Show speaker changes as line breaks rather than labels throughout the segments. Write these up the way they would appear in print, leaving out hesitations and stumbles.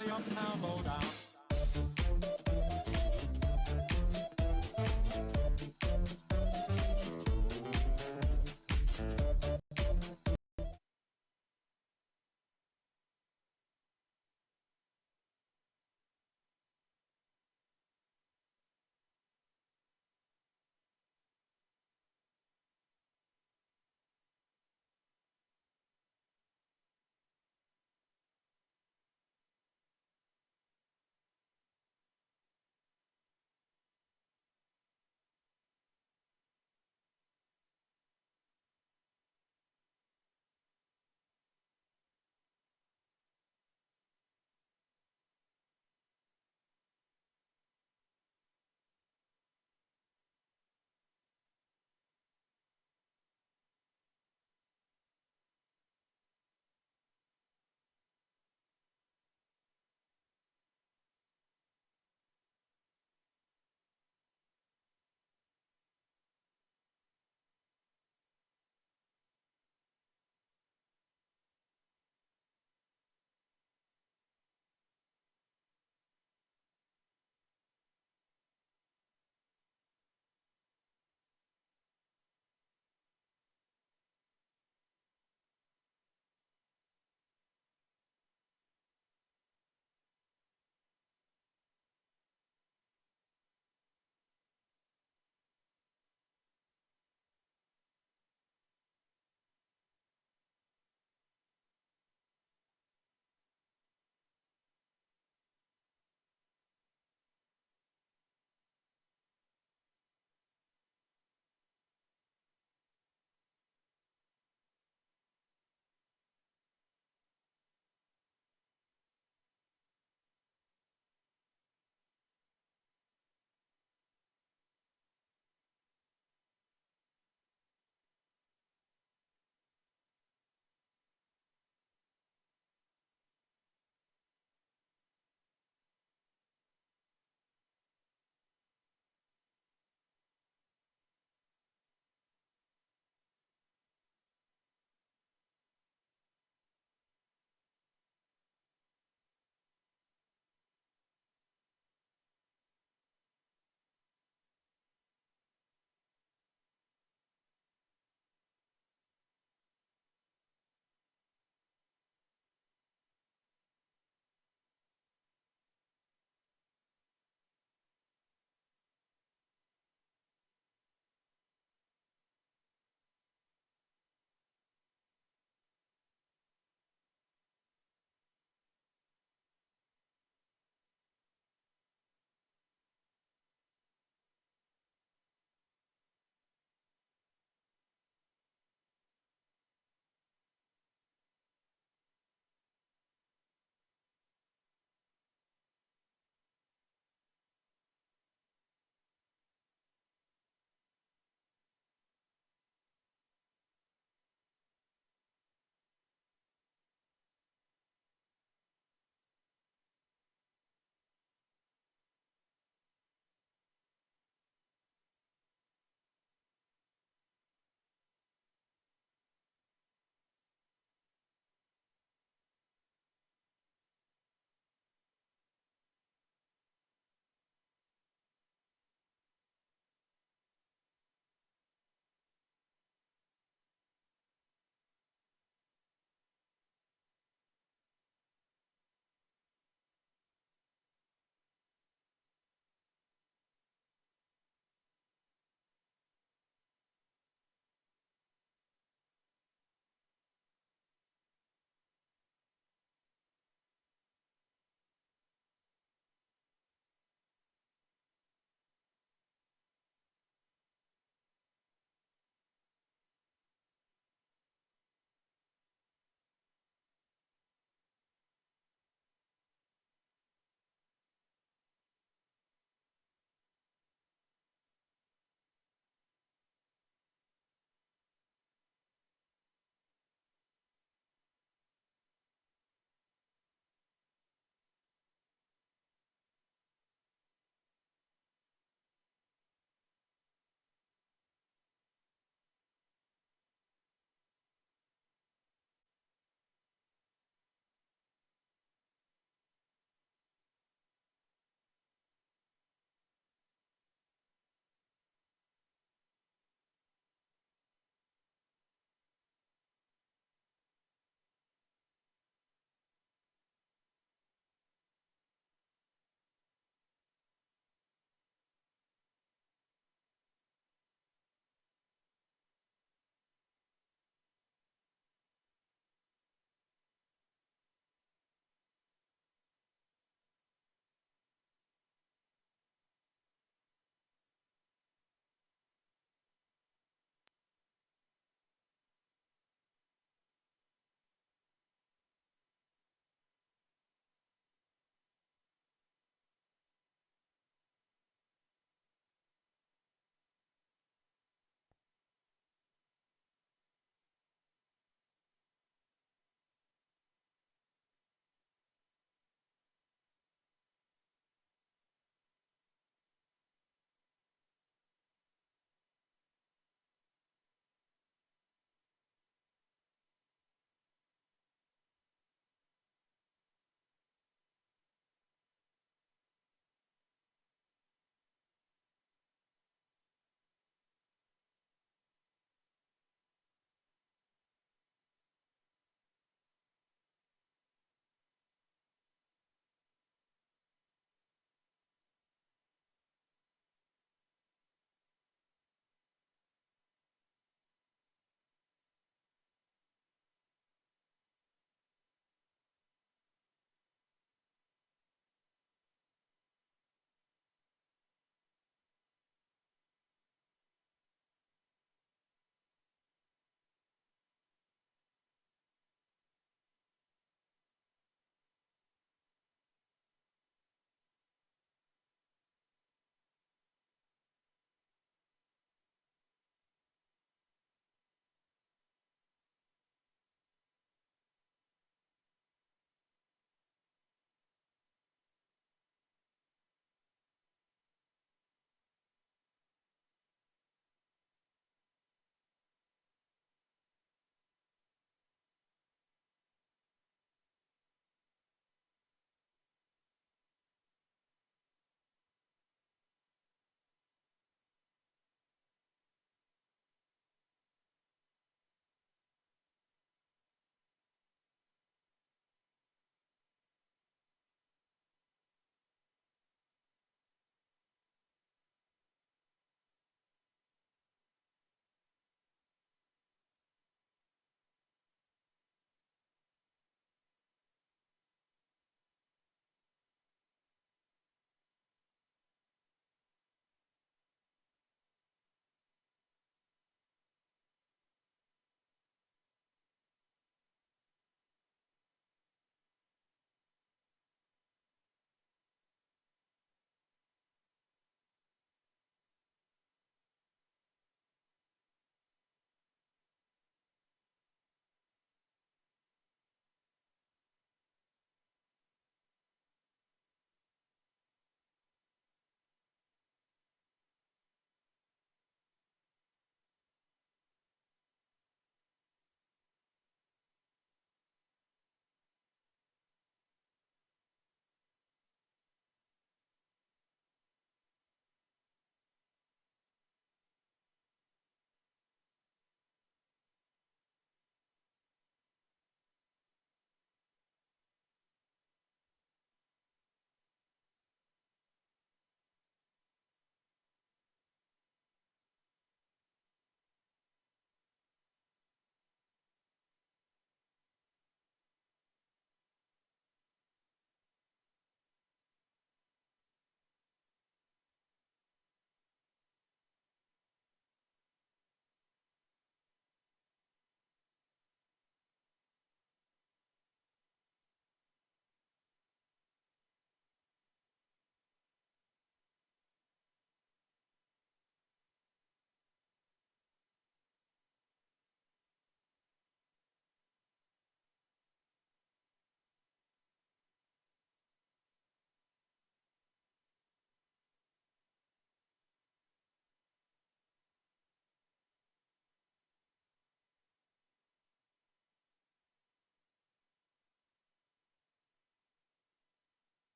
the uptown lowdown.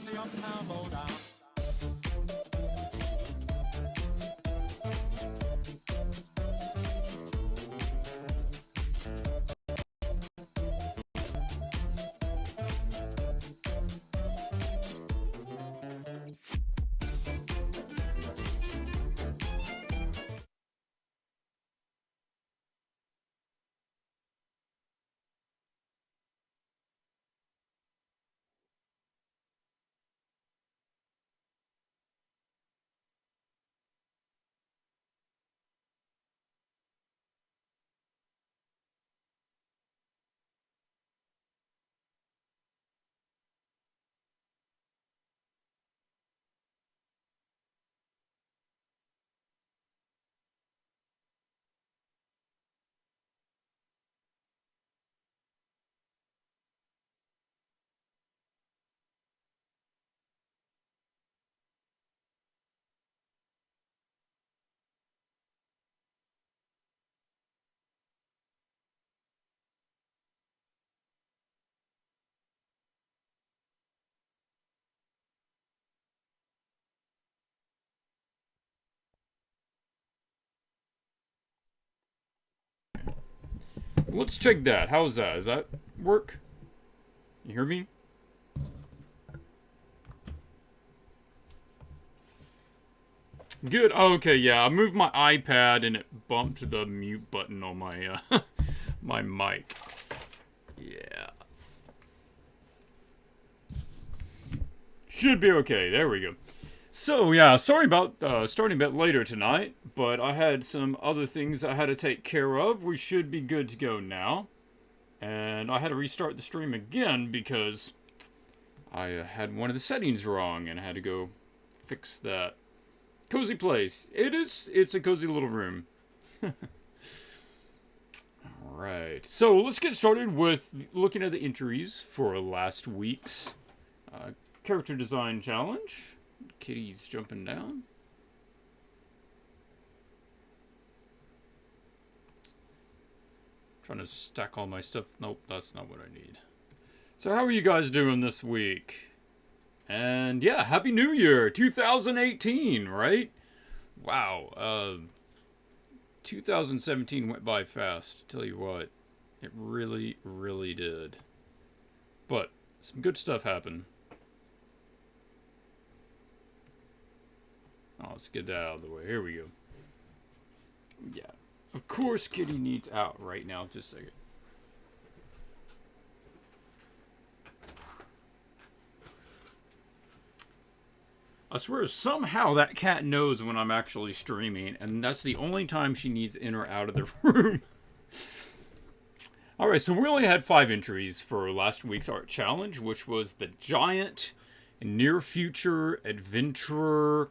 the uptown lowdown.
Let's check that. How's that? Does that work? You hear me? Good. Okay, yeah. I moved my iPad and it bumped the mute button on my my mic. Yeah. Should be okay. There we go. So, yeah, sorry about starting a bit later tonight, but I had some other things I had to take care of. We should be good to go now. And I had to restart the stream again because I had one of the settings wrong and I had to go fix that. Cozy place. It's a cozy little room. Alright, so let's get started with looking at the entries for last week's character design challenge. Kitty's jumping down. Trying to stack all my stuff. Nope, that's not what I need. So how are you guys doing this week? And yeah, Happy New Year, 2018, right? Wow, 2017 went by fast, tell you what. It really, really did. But some good stuff happened. Oh, let's get that out of the way. Here we go. Yeah. Of course Kitty needs out right now. Just a second. I swear somehow that cat knows when I'm actually streaming, and that's the only time she needs in or out of the room. Alright, so we only had 5 entries for last week's art challenge, which was the Giant, Near Future, Adventurer,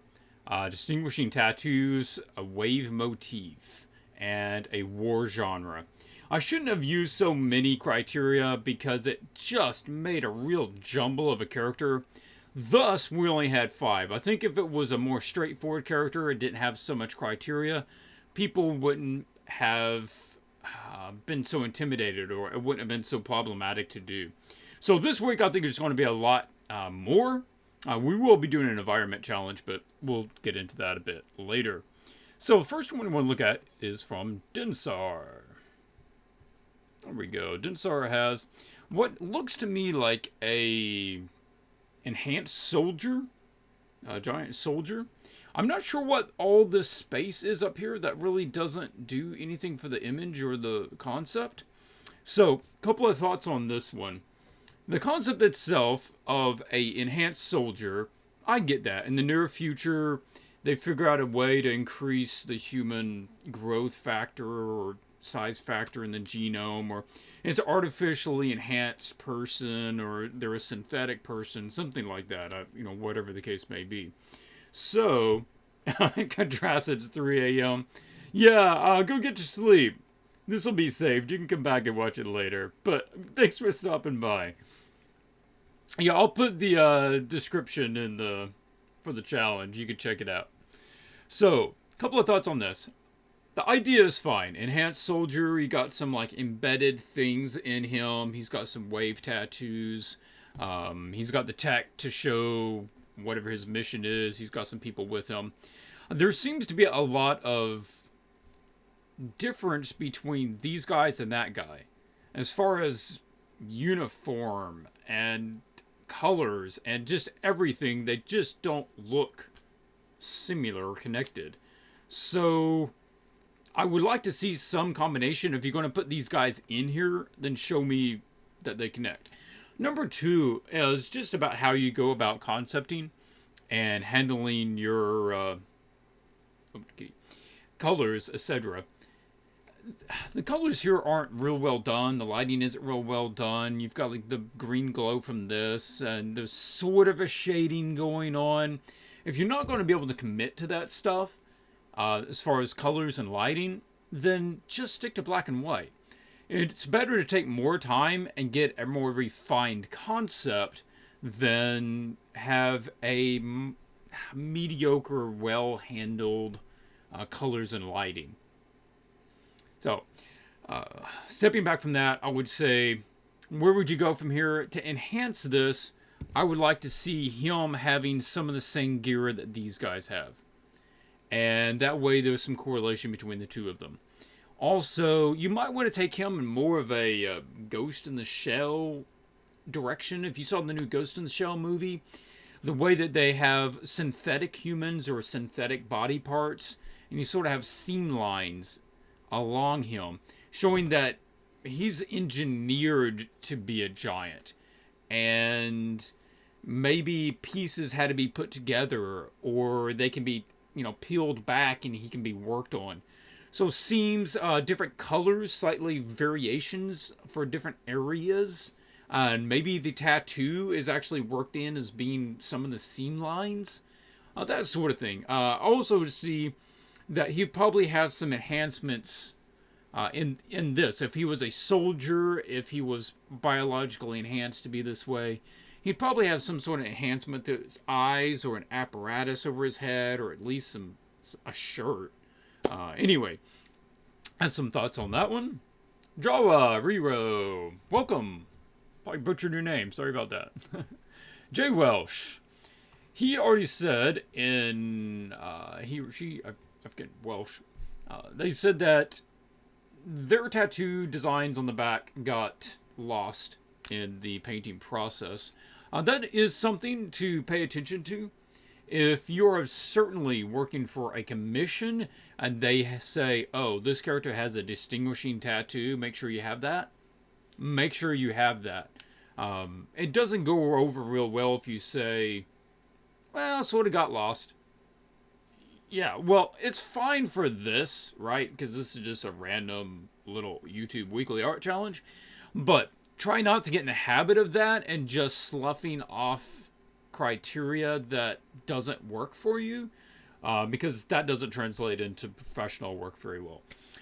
Distinguishing Tattoos, a Wave Motif, and a War Genre. I shouldn't have used so many criteria because it just made a real jumble of a character. Thus, we only had 5. I think if it was a more straightforward character, it didn't have so much criteria, people wouldn't have been so intimidated, or it wouldn't have been so problematic to do. So this week, I think it's going to be a lot more. We will be doing an environment challenge, but we'll get into that a bit later. So the first one we want to look at is from Dinsar. There we go. Dinsar has what looks to me like a enhanced soldier, a giant soldier. I'm not sure what all this space is up here. That really doesn't do anything for the image or the concept. So, a couple of thoughts on this one. The concept itself of a enhanced soldier, I get that. In the near future, they figure out a way to increase the human growth factor or size factor in the genome, or it's an artificially enhanced person, or they're a synthetic person, something like that. Whatever the case may be. So, contrast it's 3 a.m. Yeah, go get to sleep. This will be saved. You can come back and watch it later. But thanks for stopping by. Yeah, I'll put the description for the challenge. You can check it out. So, a couple of thoughts on this. The idea is fine. Enhanced soldier, you got some like embedded things in him. He's got some wave tattoos. He's got the tech to show whatever his mission is. He's got some people with him. There seems to be a lot of difference between these guys and that guy. As far as uniform and colors and just everything, they just don't look similar or connected. So I would like to see some combination. If you're going to put these guys in here, then show me that they connect. Number 2 is just about how you go about concepting and handling your colors, etc. The colors here aren't real well done. The lighting isn't real well done. You've got like the green glow from this, and there's sort of a shading going on. If you're not going to be able to commit to that stuff, as far as colors and lighting, then just stick to black and white. It's better to take more time and get a more refined concept than have a mediocre, well-handled colors and lighting. So, stepping back from that, I would say, where would you go from here? To enhance this, I would like to see him having some of the same gear that these guys have. And that way there's some correlation between the two of them. Also, you might want to take him in more of a Ghost in the Shell direction. If you saw the new Ghost in the Shell movie, the way that they have synthetic humans or synthetic body parts, and you sort of have seam lines along him, showing that he's engineered to be a giant. And maybe pieces had to be put together, or they can be, peeled back and he can be worked on. So seams, different colors, slightly variations for different areas. And maybe the tattoo is actually worked in as being some of the seam lines. That sort of thing. Also to see that he'd probably have some enhancements in this. If he was a soldier, if he was biologically enhanced to be this way, he'd probably have some sort of enhancement to his eyes, or an apparatus over his head, or at least a shirt. Anyway, I had some thoughts on that one. Jawa, Rero, welcome. Probably butchered your name. Sorry about that. Jay Welsh. He already said in, he or she, I forget, Welsh. They said that their tattoo designs on the back got lost in the painting process. That is something to pay attention to. If you're certainly working for a commission and they say, oh, this character has a distinguishing tattoo, make sure you have that. Make sure you have that. It doesn't go over real well if you say, well, sort of got lost. Yeah, well, it's fine for this, right? Because this is just a random little YouTube weekly art challenge. But try not to get in the habit of that and just sloughing off criteria that doesn't work for you, because that doesn't translate into professional work very well.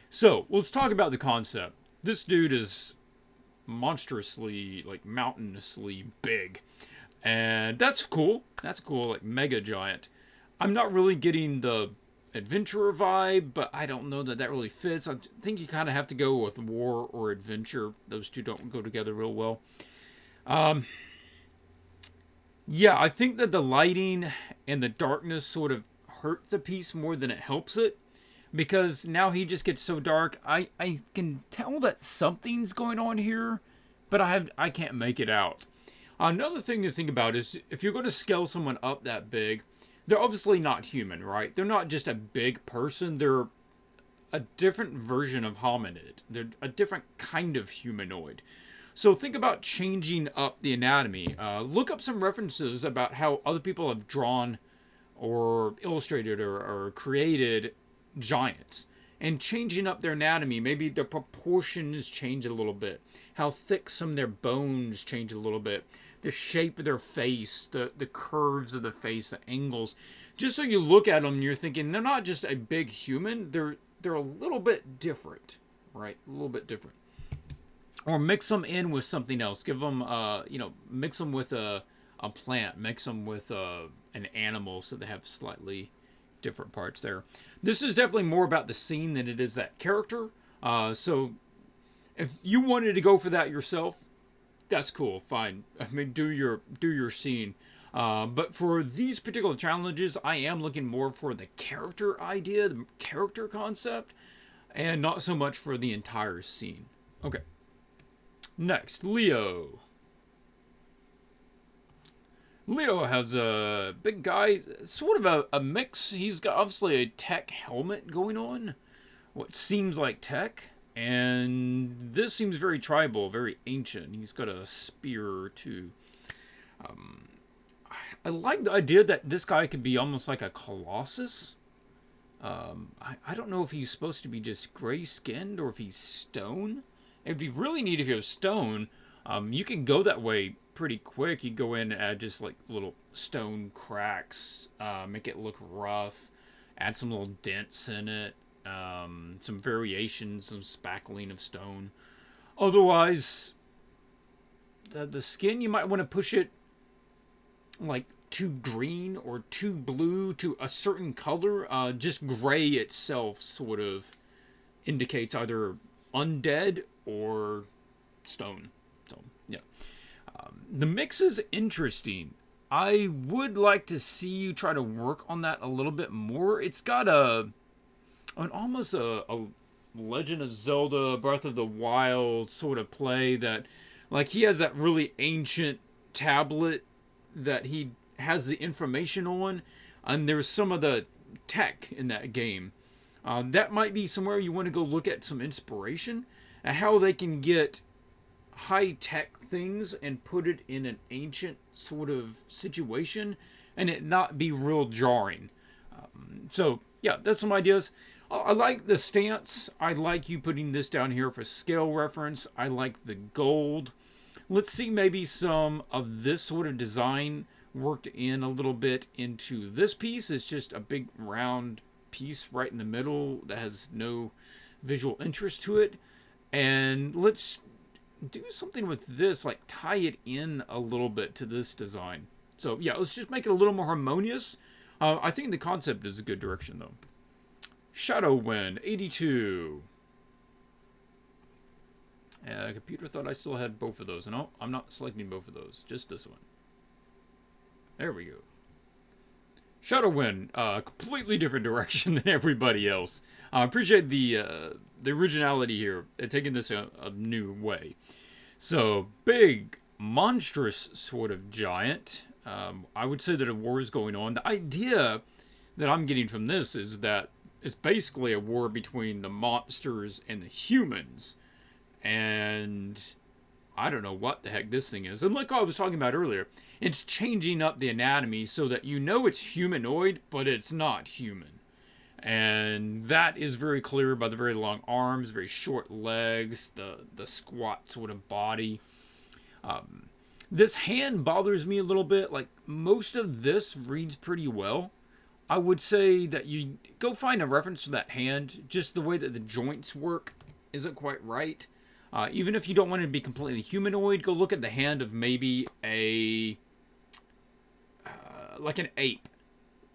So let's talk about the concept. This dude is monstrously, like, mountainously big, and that's cool. That's cool, like mega giant. I'm not really getting the adventurer vibe, but I don't know that really fits. I think you kind of have to go with war or adventure. Those two don't go together real well. Yeah, I think that the lighting and the darkness sort of hurt the piece more than it helps it. Because now he just gets so dark. I can tell that something's going on here, but I can't make it out. Another thing to think about is, if you're going to scale someone up that big, they're obviously not human, right? They're not just a big person. They're a different version of hominid. They're a different kind of humanoid. So think about changing up the anatomy. Look up some references about how other people have drawn or illustrated or created giants, and changing up their anatomy. Maybe the proportions change a little bit. How thick some of their bones change a little bit. The shape of their face, the curves of the face, the angles. Just so you look at them and you're thinking, they're not just a big human. They're a little bit different, right? A little bit different. Or mix them in with something else. Give them, mix them with a plant. Mix them with an animal, so they have slightly different parts there. This is definitely more about the scene than it is that character. So if you wanted to go for that yourself, That's cool. Fine. I mean, do your scene. But for these particular challenges, I am looking more for the character idea, the character concept, and not so much for the entire scene. Okay. Next, Leo. Leo has a big guy, sort of a mix. He's got obviously a tech helmet going on, what seems like tech, and this seems very tribal, very ancient. He's got a spear too. I like the idea that this guy could be almost like a colossus. I don't know if he's supposed to be just gray-skinned or if he's stone. It'd be really neat if he was stone. You can go that way pretty quick. You go in and add just like little stone cracks, make it look rough, add some little dents in it, some variations, some spackling of stone. Otherwise, the skin, you might want to push it like too green or too blue to a certain color. Just gray itself sort of indicates either undead or stone. So, yeah. The mix is interesting. I would like to see you try to work on that a little bit more. It's got almost a Legend of Zelda Breath of the Wild sort of play that, like, he has that really ancient tablet that he has the information on, and there's some of the tech in that game. That might be somewhere you want to go look at some inspiration and how they can get high-tech things and put it in an ancient sort of situation and it not be real jarring. So, yeah, that's some ideas. I like the stance. I like you putting this down here for scale reference. I like the gold. Let's see maybe some of this sort of design worked in a little bit into this piece. It's just a big round piece right in the middle that has no visual interest to it. And let's do something with this, like tie it in a little bit to this design. So yeah, let's just make it a little more harmonious. I think the concept is a good direction though. ShadowWind 82. The computer thought I still had both of those. No, I'm not selecting both of those. Just this one. There we go. ShadowWind, completely different direction than everybody else. I appreciate the originality here, taking this a new way. So, big, monstrous sort of giant. I would say that a war is going on. The idea that I'm getting from this is that it's basically a war between the monsters and the humans. And I don't know what the heck this thing is. And like I was talking about earlier, it's changing up the anatomy so that you know it's humanoid, but it's not human. And that is very clear by the very long arms, very short legs, the squat sort of body. This hand bothers me a little bit. Like, most of this reads pretty well. I would say that you go find a reference to that hand. Just the way that the joints work isn't quite right. Even if you don't want it to be completely humanoid, go look at the hand of maybe like an ape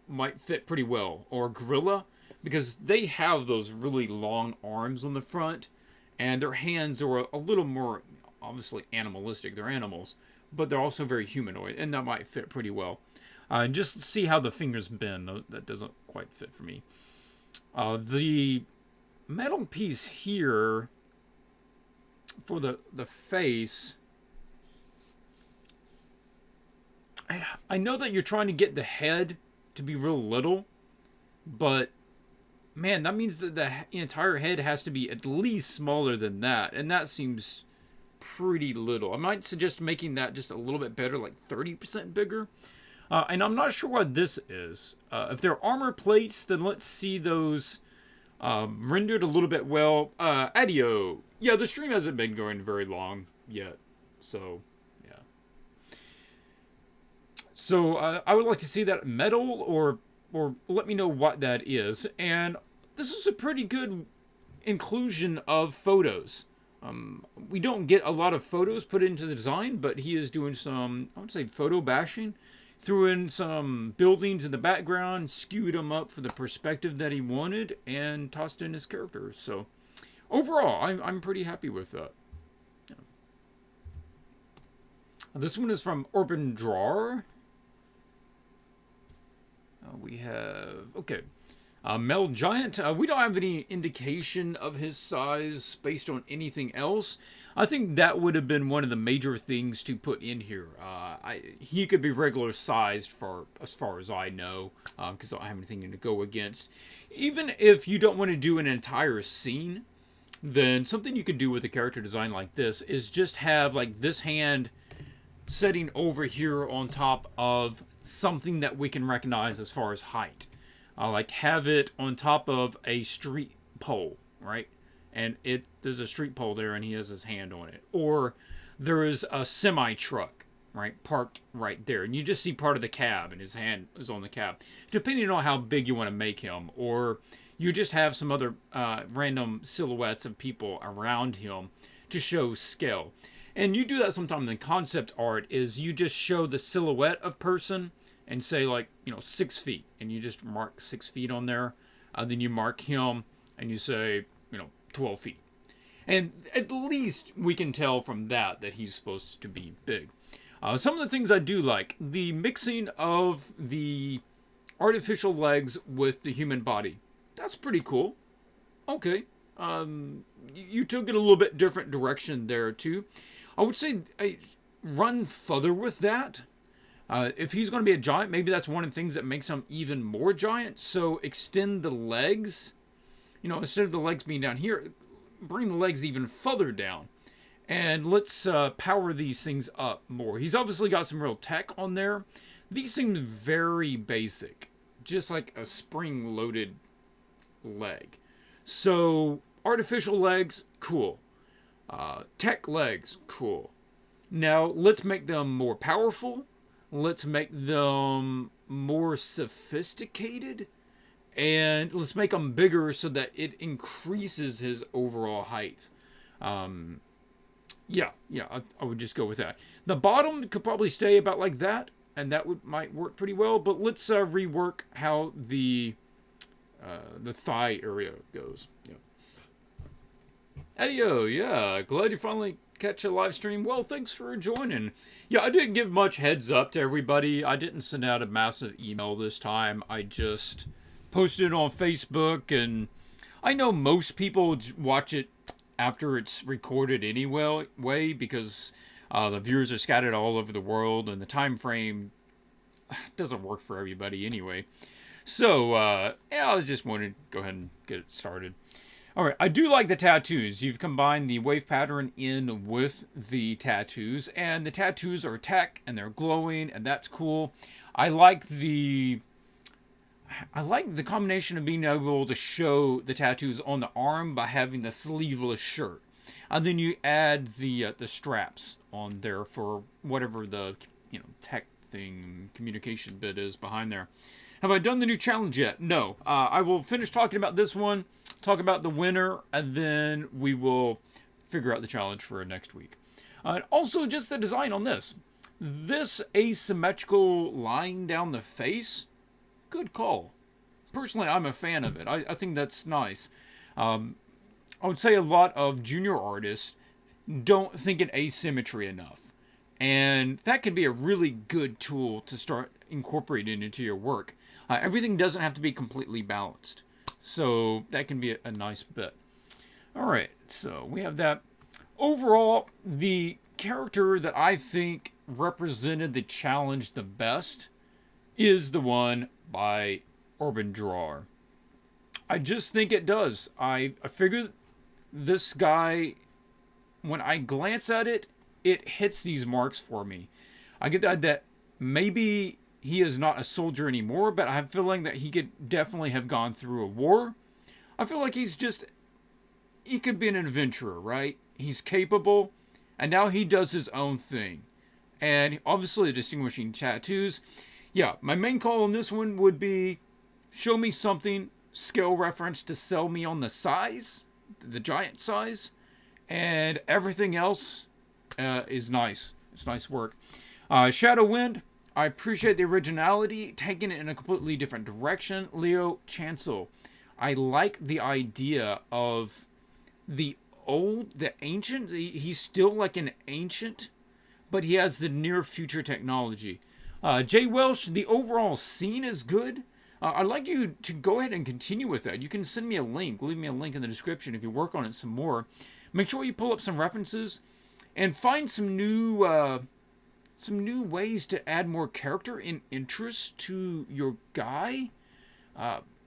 might fit pretty well, or a gorilla, because they have those really long arms on the front, and their hands are a little more obviously animalistic. They're animals, but they're also very humanoid, and that might fit pretty well. Just see how the fingers bend. That doesn't quite fit for me. The metal piece here for the face, I know that you're trying to get the head to be real little, but man, that means that the entire head has to be at least smaller than that, and that seems pretty little. I might suggest making that just a little bit better, like 30% bigger. And I'm not sure what this is. If they're armor plates, then let's see those rendered a little bit well. Adio. Yeah, the stream hasn't been going very long yet, so yeah. So I would like to see that metal, or let me know what that is. And this is a pretty good inclusion of photos. We don't get a lot of photos put into the design, but he is doing some, I would say, photo bashing. Threw in some buildings in the background, skewed them up for the perspective that he wanted, and tossed in his character. So overall, I'm pretty happy with that. This one is from Urban Drawer. We have, okay, male giant. We don't have any indication of his size based on anything else. I think that would have been one of the major things to put in here. He could be regular sized for as far as I know, because I don't have anything to go against. Even if you don't want to do an entire scene, then something you could do with a character design like this is just have like this hand sitting over here on top of something that we can recognize as far as height. Like have it on top of a street pole, right? And there's a street pole there and he has his hand on it. Or there is a semi truck, right, parked right there. And you just see part of the cab and his hand is on the cab. Depending on how big you want to make him. Or you just have some other random silhouettes of people around him to show scale. And you do that sometimes in concept art, is you just show the silhouette of person and say, like, 6 feet. And you just mark 6 feet on there. Then you mark him and you say, 12 feet. And at least we can tell from that he's supposed to be big. Some of the things I do like, the mixing of the artificial legs with the human body. That's pretty cool. Okay. You took it a little bit different direction there, too. I would say run further with that. If he's going to be a giant, maybe that's one of the things that makes him even more giant. So extend the legs. Instead of the legs being down here, bring the legs even further down. And let's power these things up more. He's obviously got some real tech on there. These seem very basic. Just like a spring-loaded leg. So, artificial legs, cool. Tech legs, cool. Now, let's make them more powerful. Let's make them more sophisticated. And let's make them bigger so that it increases his overall height. Yeah, I would just go with that. The bottom could probably stay about like that. And that might work pretty well. But let's rework how the thigh area goes. Yeah. Adio, yeah, glad you finally catch a live stream. Well, thanks for joining. Yeah, I didn't give much heads up to everybody. I didn't send out a massive email this time. I just posted it on Facebook, and I know most people watch it after it's recorded anyway, because the viewers are scattered all over the world, and the time frame doesn't work for everybody anyway. So, yeah, I just wanted to go ahead and get it started. Alright, I do like the tattoos. You've combined the wave pattern in with the tattoos, and the tattoos are tech, and they're glowing, and that's cool. I like the combination of being able to show the tattoos on the arm by having the sleeveless shirt. And then you add the straps on there for whatever the tech thing, communication bit is behind there. Have I done the new challenge yet? No. I will finish talking about this one, talk about the winner, and then we will figure out the challenge for next week. And also, just the design on this. This asymmetrical line down the face, good call. Personally, I'm a fan of it. I think that's nice. I would say a lot of junior artists don't think in asymmetry enough. And that could be a really good tool to start incorporating into your work. Everything doesn't have to be completely balanced. So that can be a nice bit. Alright, so we have that. Overall, the character that I think represented the challenge the best is the one by Urban Drawer. I just think it does. I figured this guy, when I glance at it, it hits these marks for me. I get that maybe he is not a soldier anymore, but I have a feeling that he could definitely have gone through a war. I feel like he could be an adventurer, right? He's capable, and now he does his own thing. And obviously, distinguishing tattoos. Yeah, my main call on this one would be show me something, scale reference to sell me on the size, the giant size, and everything else is nice. It's nice work. ShadowWind, I appreciate the originality, taking it in a completely different direction. Leo Chancel, I like the idea of the ancient. He's still like an ancient, but he has the near future technology. Jay Welsh, the overall scene is good. I'd like you to go ahead and continue with that. You can send me a link. Leave me a link in the description if you work on it some more. Make sure you pull up some references and find some new ways to add more character and interest to your guy.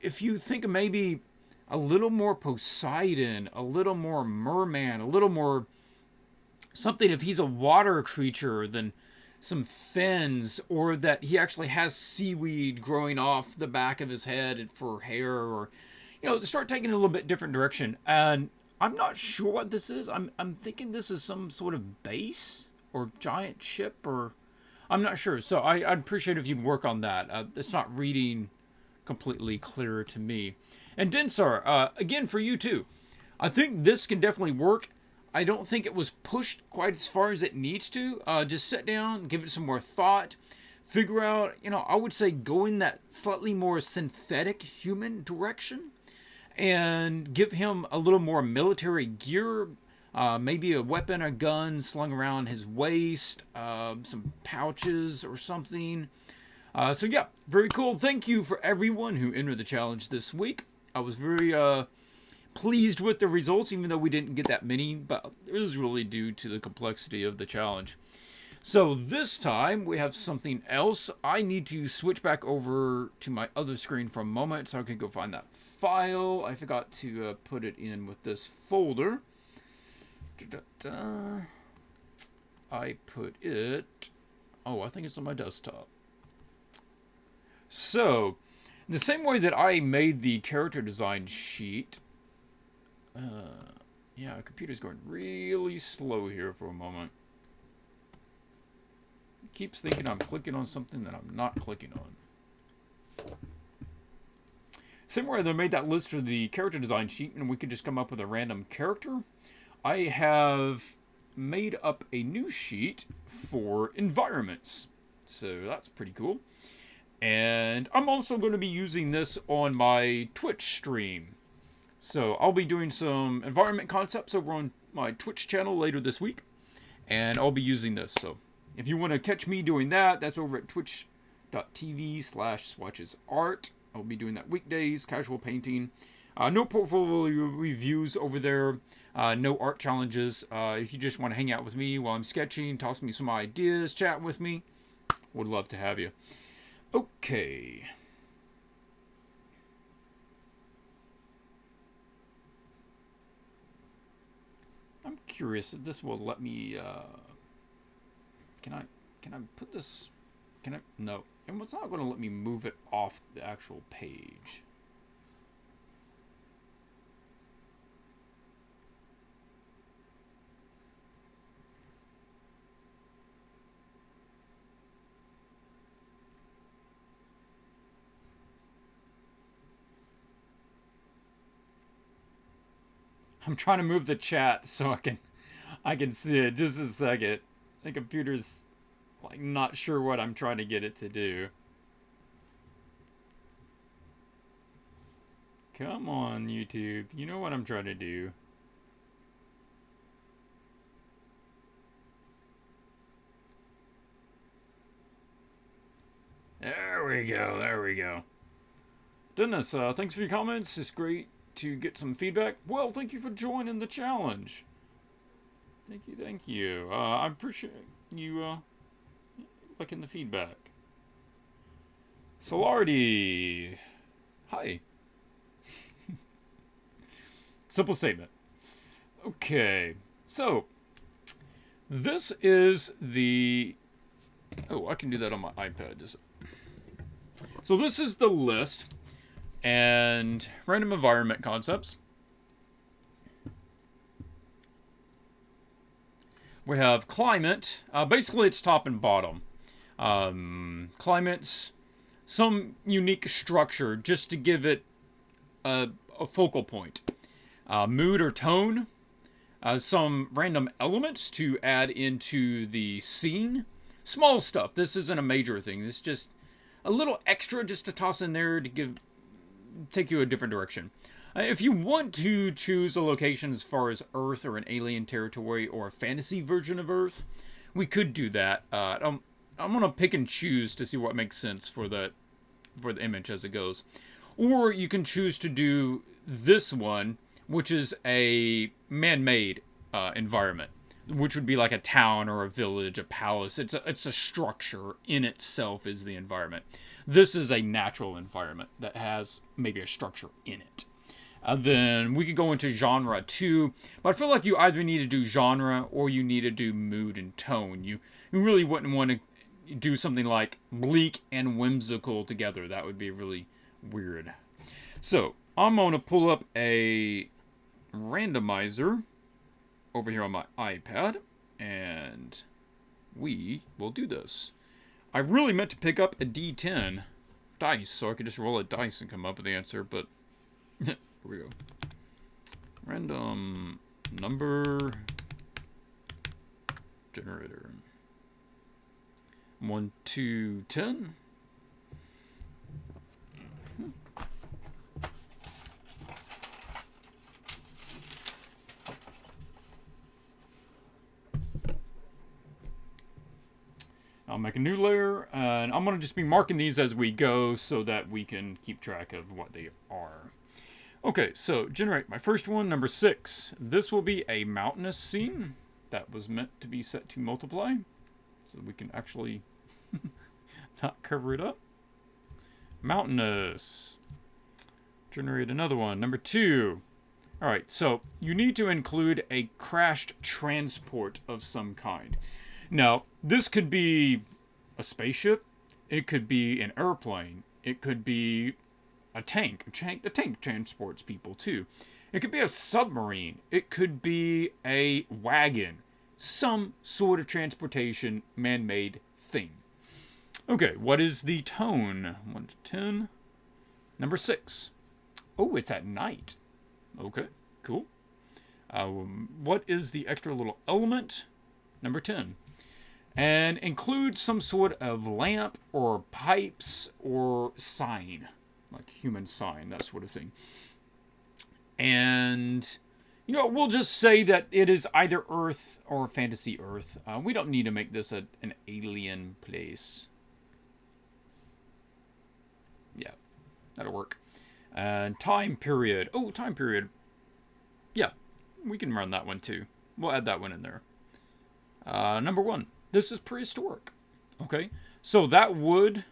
If you think of maybe a little more Poseidon, a little more Merman, a little more something, if he's a water creature, then some fins, or that he actually has seaweed growing off the back of his head for hair, or, start taking a little bit different direction. And I'm not sure what this is. I'm thinking this is some sort of base or giant ship, or I'm not sure. So I'd appreciate if you'd work on that. It's not reading completely clear to me. And Densar, again, for you too. I think this can definitely work. I don't think it was pushed quite as far as it needs to. Just sit down, give it some more thought, figure out, I would say go in that slightly more synthetic human direction and give him a little more military gear, maybe a weapon or gun slung around his waist, some pouches or something. So yeah, very cool. Thank you for everyone who entered the challenge this week. I was very pleased with the results, even though we didn't get that many, but it was really due to the complexity of the challenge. So this time we have something else. I need to switch back over to my other screen for a moment so I can go find that file. I forgot to put it in with this folder. I put it, I think it's on my desktop. So, the same way that I made the character design sheet, yeah, the computer's going really slow here for a moment. It keeps thinking I'm clicking on something that I'm not clicking on. Same way that I made that list for the character design sheet, and we could just come up with a random character. I have made up a new sheet for environments. So that's pretty cool. And I'm also going to be using this on my Twitch stream. So I'll be doing some environment concepts over on my Twitch channel later this week. And I'll be using this. So if you want to catch me doing that, that's over at twitch.tv/swatchesart. I'll be doing that weekdays, casual painting. No portfolio reviews over there. No art challenges. If you just want to hang out with me while I'm sketching, toss me some ideas, chat with me, would love to have you. Okay. I'm curious if this will let me, can I put this, no. And it's not going to let me move it off the actual page. I'm trying to move the chat so I can see it. Just a second. The computer's like not sure what I'm trying to get it to do. Come on, YouTube. You know what I'm trying to do. There we go. There we go. Dennis, thanks for your comments. It's great to get some feedback. Well, thank you for joining the challenge. Thank you. I appreciate you liking the feedback. Solardi, hi. Simple statement. Okay, so this is the. Oh, I can do that on my iPad. So this is the list. And random environment concepts. We have climate. Basically, it's top and bottom. Climate's some unique structure just to give it a focal point. Mood or tone. Some random elements to add into the scene. Small stuff. This isn't a major thing. This is just a little extra just to toss in there to take you a different direction. If you want to choose a location as far as Earth or an alien territory or a fantasy version of Earth, we could do that. I'm gonna pick and choose to see what makes sense for the image as it goes. Or you can choose to do this one, which is a man-made environment, which would be like a town or a village, a palace. It's a structure in itself is the environment. This is a natural environment that has maybe a structure in it. Then we could go into genre too, but I feel like you either need to do genre or you need to do mood and tone. You really wouldn't want to do something like bleak and whimsical together. That would be really weird. So I'm going to pull up a randomizer over here on my iPad, and we will do this. I really meant to pick up a D10 dice so I could just roll a dice and come up with the answer, but here we go. Random number generator. 1, 2, 10. I'll make a new layer, and I'm going to just be marking these as we go so that we can keep track of what they are. Okay, so generate my first one, number 6. This will be a mountainous scene that was meant to be set to multiply, so we can actually not cover it up. Mountainous. Generate another one, number 2. Alright, so you need to include a crashed transport of some kind. Now, this could be a spaceship, it could be an airplane, it could be a tank. A tank transports people too. It could be a submarine, it could be a wagon. Some sort of transportation, man-made thing. Okay, what is the tone? 1 to 10. Number 6. Oh, it's at night. Okay, cool. What is the extra little element? Number 10. And include some sort of lamp or pipes or sign, like human sign, that sort of thing. And, you know, we'll just say that it is either Earth or fantasy Earth. We don't need to make this an alien place. Yeah, that'll work. And time period. Oh, time period. Yeah, we can run that one too. We'll add that one in there. Number 1. This is prehistoric. Okay, so that would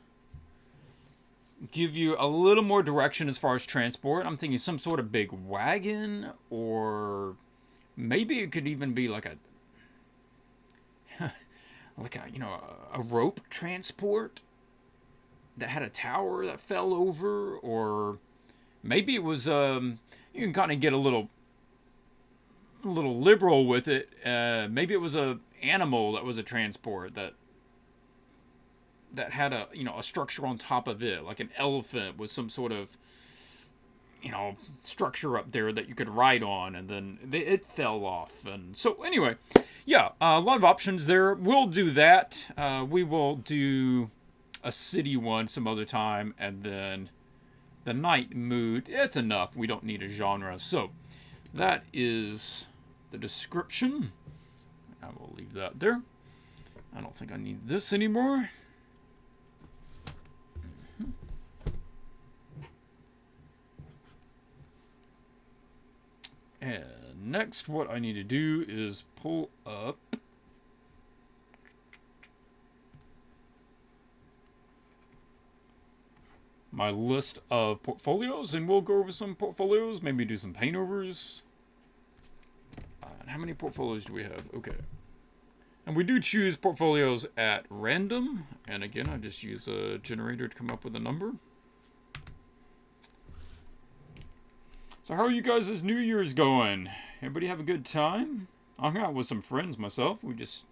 give you a little more direction as far as transport. I'm thinking some sort of big wagon, or maybe it could even be like a a rope transport that had a tower that fell over, or maybe it was you can kind of get a little liberal with it. Maybe it was a animal that was a transport that had a a structure on top of it, like an elephant with some sort of structure up there that you could ride on, and then it fell off. And so anyway, yeah, a lot of options there. We'll do that. We will do a city one some other time, and then the night mood, it's enough. We don't need a genre. So that is the description. I will leave that there. I don't think I need this anymore. And next, what I need to do is pull up my list of portfolios, and we'll go over some portfolios, maybe do some Paintovers. How many portfolios do we have? Okay. And we do choose portfolios at random. And again, I just use a generator to come up with a number. So how are you guys' New Year's going? Everybody have a good time? I hung out with some friends myself. We didn't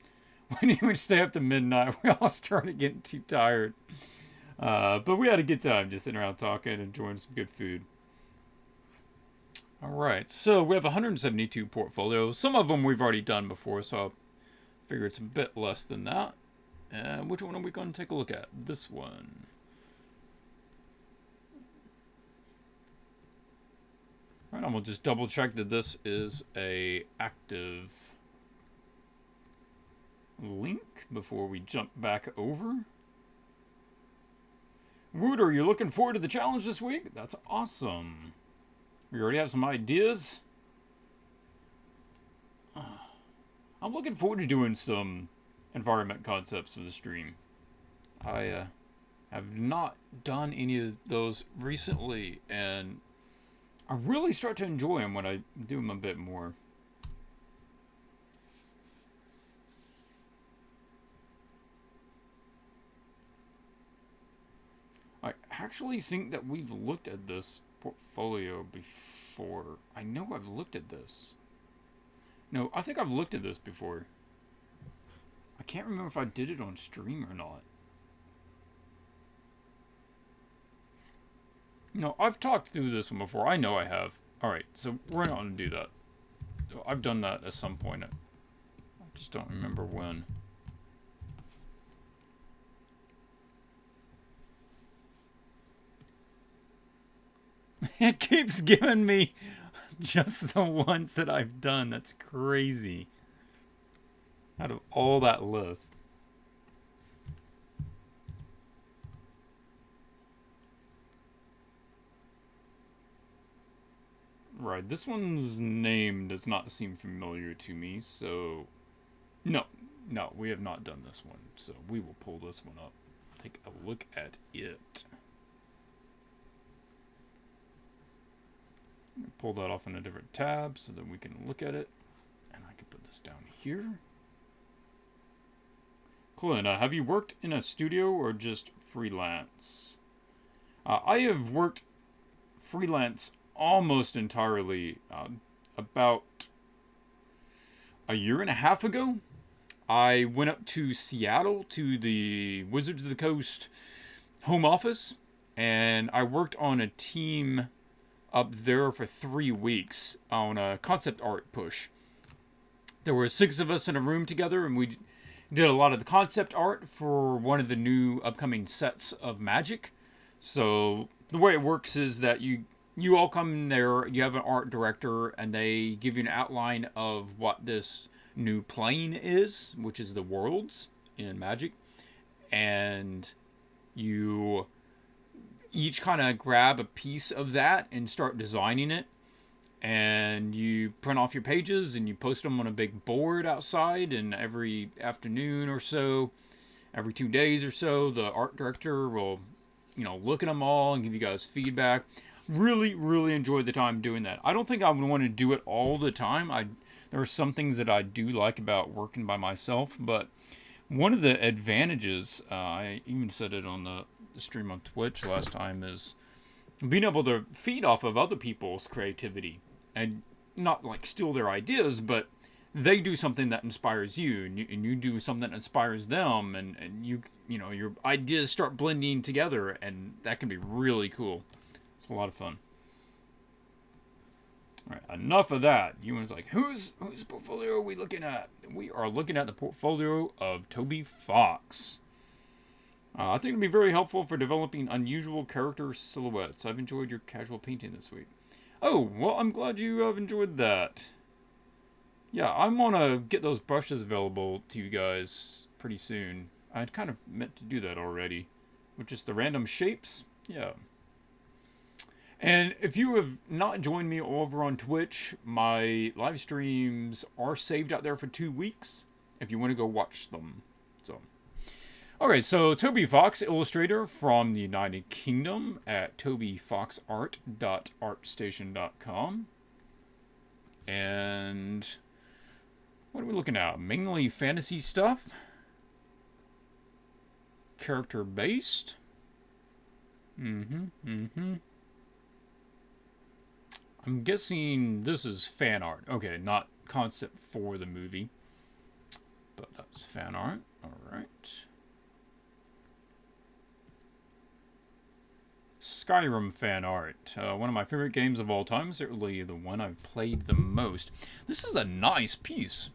even stay up to midnight. We all started getting too tired. But we had a good time just sitting around talking, enjoying some good food. Alright, so we have 172 portfolios. Some of them we've already done before, so I figure it's a bit less than that. And which one are we going to take a look at? This one. Alright, I'm going to just double check that this is a active link before we jump back over. Wood, are you looking forward to the challenge this week? That's awesome. We already have some ideas. I'm looking forward to doing some environment concepts for the stream. I have not done any of those recently, and I really start to enjoy them when I do them a bit more. I actually think that we've looked at this portfolio before. I know I've looked at this. No, I think I've looked at this before. I can't remember if I did it on stream or not. No, I've talked through this one before. I know I have. Alright, so we're not going to do that. I've done that at some point. I just don't remember when. It keeps giving me just the ones that I've done. That's crazy. Out of all that list. Right, this one's name does not seem familiar to me, so... No, we have not done this one, so we will pull this one up. Take a look at it. Pull that off in a different tab so that we can look at it. And I can put this down here. Clint, have you worked in a studio or just freelance? I have worked freelance almost entirely. About a year and a half ago, I went up to Seattle to the Wizards of the Coast home office, and I worked on a team up there for 3 weeks on a concept art push. There were 6 of us in a room together, and we did a lot of the concept art for one of the new upcoming sets of Magic. So the way it works is that you all come in there, you have an art director, and they give you an outline of what this new plane is, which is the worlds in Magic. And you each kind of grab a piece of that and start designing it. And you print off your pages and you post them on a big board outside, and every afternoon or so, every 2 days or so, the art director will, look at them all and give you guys feedback. Really, really enjoyed the time doing that. I don't think I would want to do it all the time. There are some things that I do like about working by myself, but one of the advantages, I even said it on the stream on Twitch last time, is being able to feed off of other people's creativity and not like steal their ideas, but they do something that inspires you, and you do something that inspires them, and your ideas start blending together, and that can be really cool. It's a lot of fun. All right, enough of that. You was like, whose portfolio are we looking at? We are looking at the portfolio of Toby Fox. I think it'll be very helpful for developing unusual character silhouettes. I've enjoyed your casual painting this week. Oh, well, I'm glad you have enjoyed that. Yeah, I'm gonna get those brushes available to you guys pretty soon. I'd kind of meant to do that already. With just the random shapes. Yeah. And if you have not joined me over on Twitch, my live streams are saved out there for 2 weeks if you want to go watch them. So, okay, so Toby Fox, illustrator from the United Kingdom at tobyfoxart.artstation.com. And what are we looking at? Mainly fantasy stuff. Character based. I'm guessing this is fan art. Okay, not concept for the movie. But that's fan art. Alright. Skyrim fan art. One of my favorite games of all time. Certainly the one I've played the most. This is a nice piece.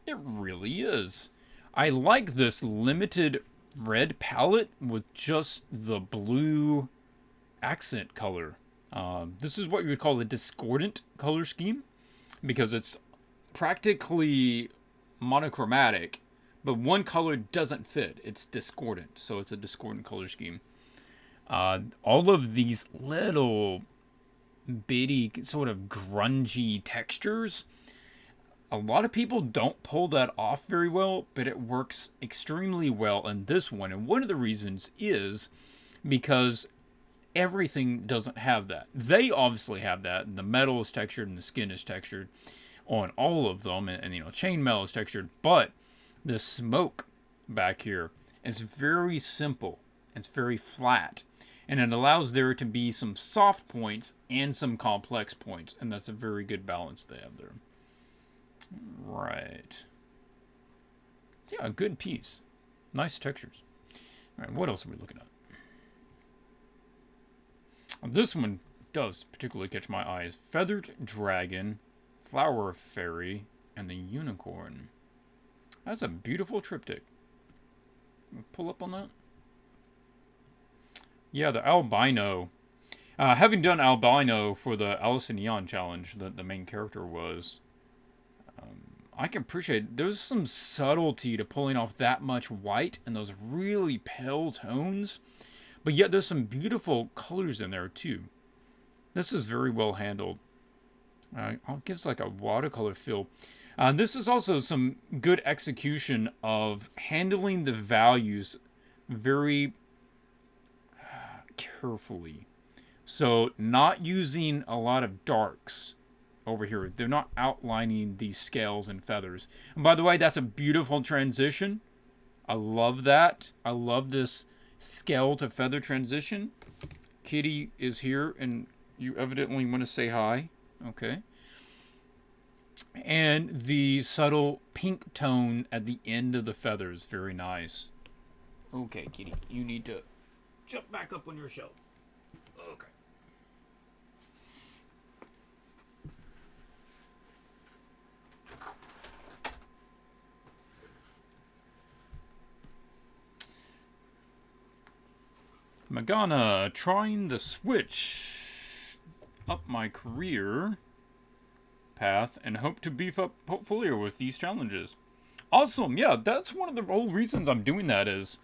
It really is. I like this limited red palette with just the blue accent color. This is what you would call a discordant color scheme, because it's practically monochromatic, but one color doesn't fit. It's discordant, so it's a discordant color scheme. All of these little bitty sort of grungy textures, a lot of people don't pull that off very well, but it works extremely well in this one. And one of the reasons is because everything doesn't have that. They obviously have that, and the metal is textured and the skin is textured on all of them, and you know, chainmail is textured, but the smoke back here is very simple. It's very flat, and it allows there to be some soft points and some complex points, and that's a very good balance they have there. Right. Yeah, a good piece. Nice textures. All right, what else are we looking at? This one does particularly catch my eyes. Feathered Dragon, Flower Fairy, and the Unicorn. That's a beautiful triptych. Pull up on that. Yeah, the albino. Having done albino for the Alice in Neon challenge, the main character was, I can appreciate there's some subtlety to pulling off that much white and those really pale tones, but yet there's some beautiful colors in there too. This is very well handled. It gives like a watercolor feel. This is also some good execution of handling the values very carefully. So not using a lot of darks over here. They're not outlining these scales and feathers. And by the way, that's a beautiful transition. I love that. I love this scale to feather transition. Kitty is here, and you evidently want to say hi. Okay. And the subtle pink tone at the end of the feathers. Very nice. Okay, Kitty. You need to jump back up on your shelf. Okay. Magana, trying the switch up my career path and hope to beef up portfolio with these challenges. Awesome. Yeah, that's one of the whole reasons I'm doing that, is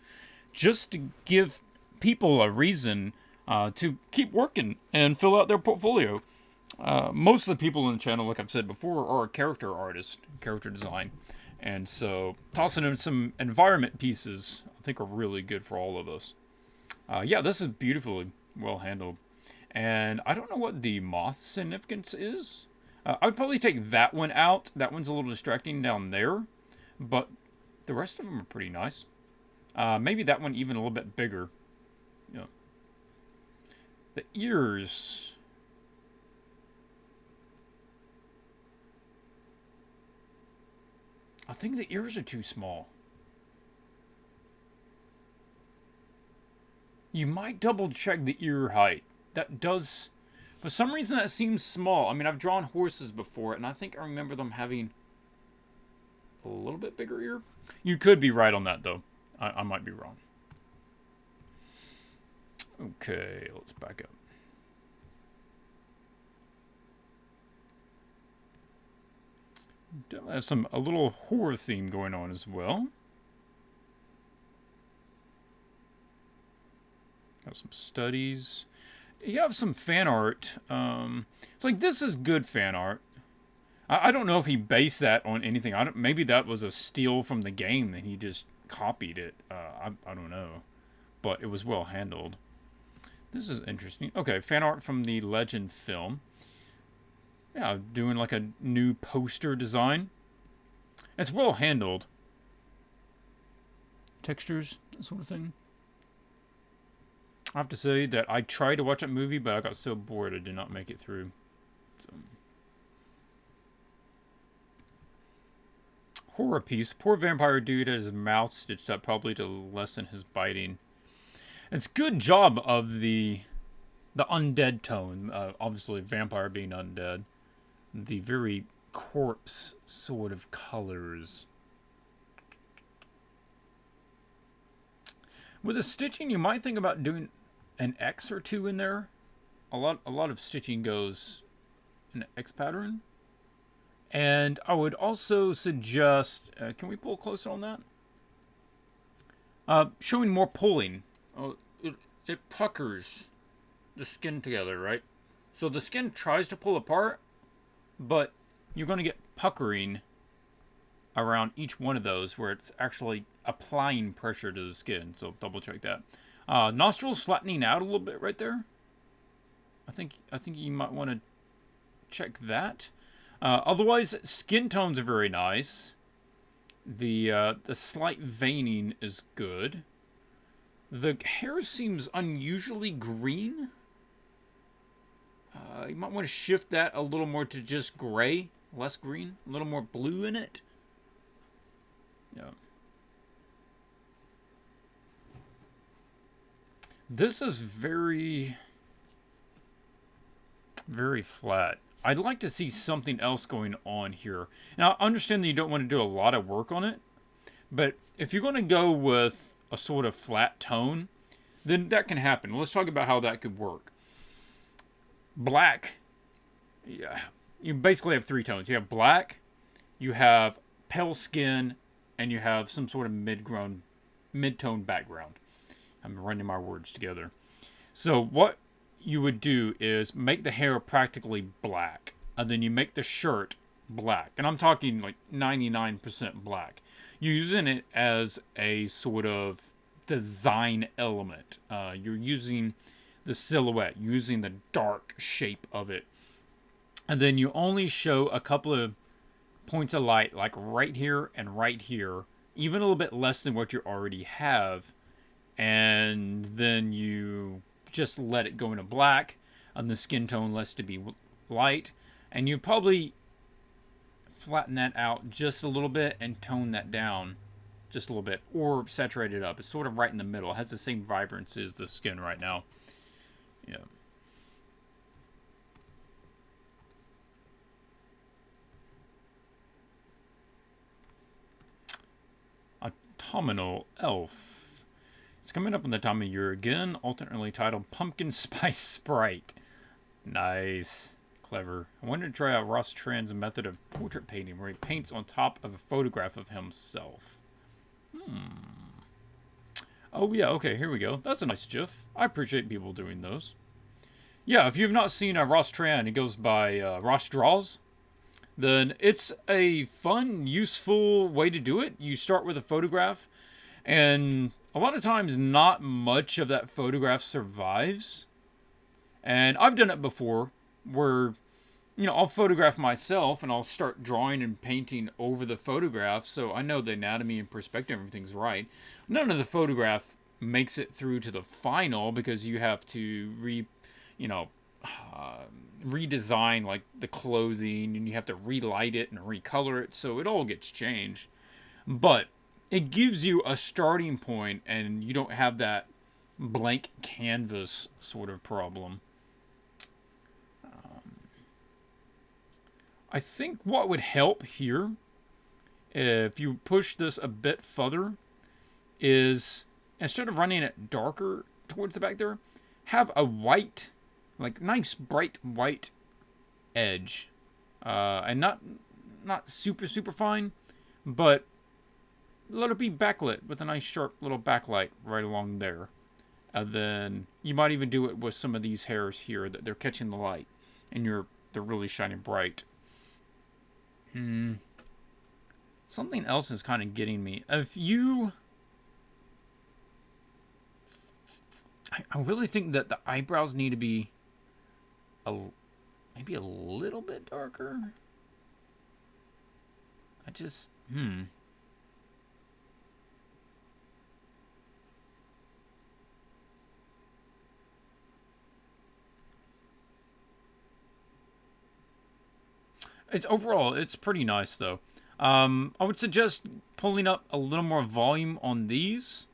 just to give people a reason to keep working and fill out their portfolio. Most of the people in the channel, like I've said before, are character artists, character design. And so tossing in some environment pieces, I think, are really good for all of us. Yeah, this is beautifully well handled. And I don't know what the moth significance is. I would probably take that one out. That one's a little distracting down there. But the rest of them are pretty nice. Maybe that one even a little bit bigger. Yeah. The ears. I think the ears are too small. You might double check the ear height. That does, for some reason, that seems small. I mean, I've drawn horses before, and I think I remember them having a little bit bigger ear. You could be right on that, though. I might be wrong. Okay, let's back up. There's a little horror theme going on as well. Got some studies. You have some fan art. It's like, this is good fan art. I don't know if he based that on anything. Maybe that was a steal from the game and he just copied it. I don't know. But it was well handled. This is interesting. Okay, fan art from the Legend film. Yeah, doing like a new poster design. It's well handled. Textures, that sort of thing. I have to say that I tried to watch that movie, but I got so bored I did not make it through. So. Horror piece. Poor vampire dude has his mouth stitched up, probably to lessen his biting. It's good job of the undead tone. Obviously, vampire being undead. The very corpse sort of colors. With the stitching, you might think about doing an X or two in there. A lot of stitching goes in an X pattern. And I would also suggest, can we pull closer on that? Showing more pulling. It puckers the skin together, right? So the skin tries to pull apart, but you're going to get puckering around each one of those where it's actually applying pressure to the skin. So double check that. Nostrils flattening out a little bit right there. I think you might want to check that. Otherwise, skin tones are very nice. The slight veining is good. The hair seems unusually green. You might want to shift that a little more to just gray, less green, a little more blue in it. Yeah. This is very, very flat. I'd like to see something else going on here. Now, I understand that you don't want to do a lot of work on it, but if you're going to go with a sort of flat tone, then that can happen. Let's talk about how that could work. Black, yeah, you basically have three tones. You have black, you have pale skin, and you have some sort of mid-tone background. I'm running my words together. So what you would do is make the hair practically black, and then you make the shirt black. And I'm talking like 99% black. You're using it as a sort of design element. You're using the silhouette, using the dark shape of it. And then you only show a couple of points of light, like right here and right here, even a little bit less than what you already have. And then you just let it go into black, and the skin tone lets to be light. And you probably flatten that out just a little bit and tone that down just a little bit, or saturate it up. It's sort of right in the middle. It has the same vibrancy as the skin right now. Yeah. Autumnal Elf. It's coming up in the time of year again, alternately titled Pumpkin Spice Sprite. Nice. Clever. I wanted to try out Ross Tran's method of portrait painting where he paints on top of a photograph of himself. Oh yeah, okay, here we go. That's a nice GIF. I appreciate people doing those. Yeah, if you've not seen Ross Tran, he goes by Ross Draws, then it's a fun, useful way to do it. You start with a photograph, and a lot of times not much of that photograph survives. And I've done it before where, you know, I'll photograph myself and I'll start drawing and painting over the photograph so I know the anatomy and perspective, everything's right. None of the photograph makes it through to the final because you have to redesign like the clothing, and you have to relight it and recolor it, so it all gets changed. But it gives you a starting point, and you don't have that blank canvas sort of problem. I think what would help here, if you push this a bit further, is instead of running it darker towards the back there, have a white, like nice bright white edge, and not super fine, but let it be backlit with a nice sharp little backlight right along there. And then you might even do it with some of these hairs here that they're catching the light, and they're really shining bright. Something else is kind of getting me. I really think that the eyebrows need to be maybe a little bit darker. Overall, it's pretty nice, though. I would suggest pulling up a little more volume on these.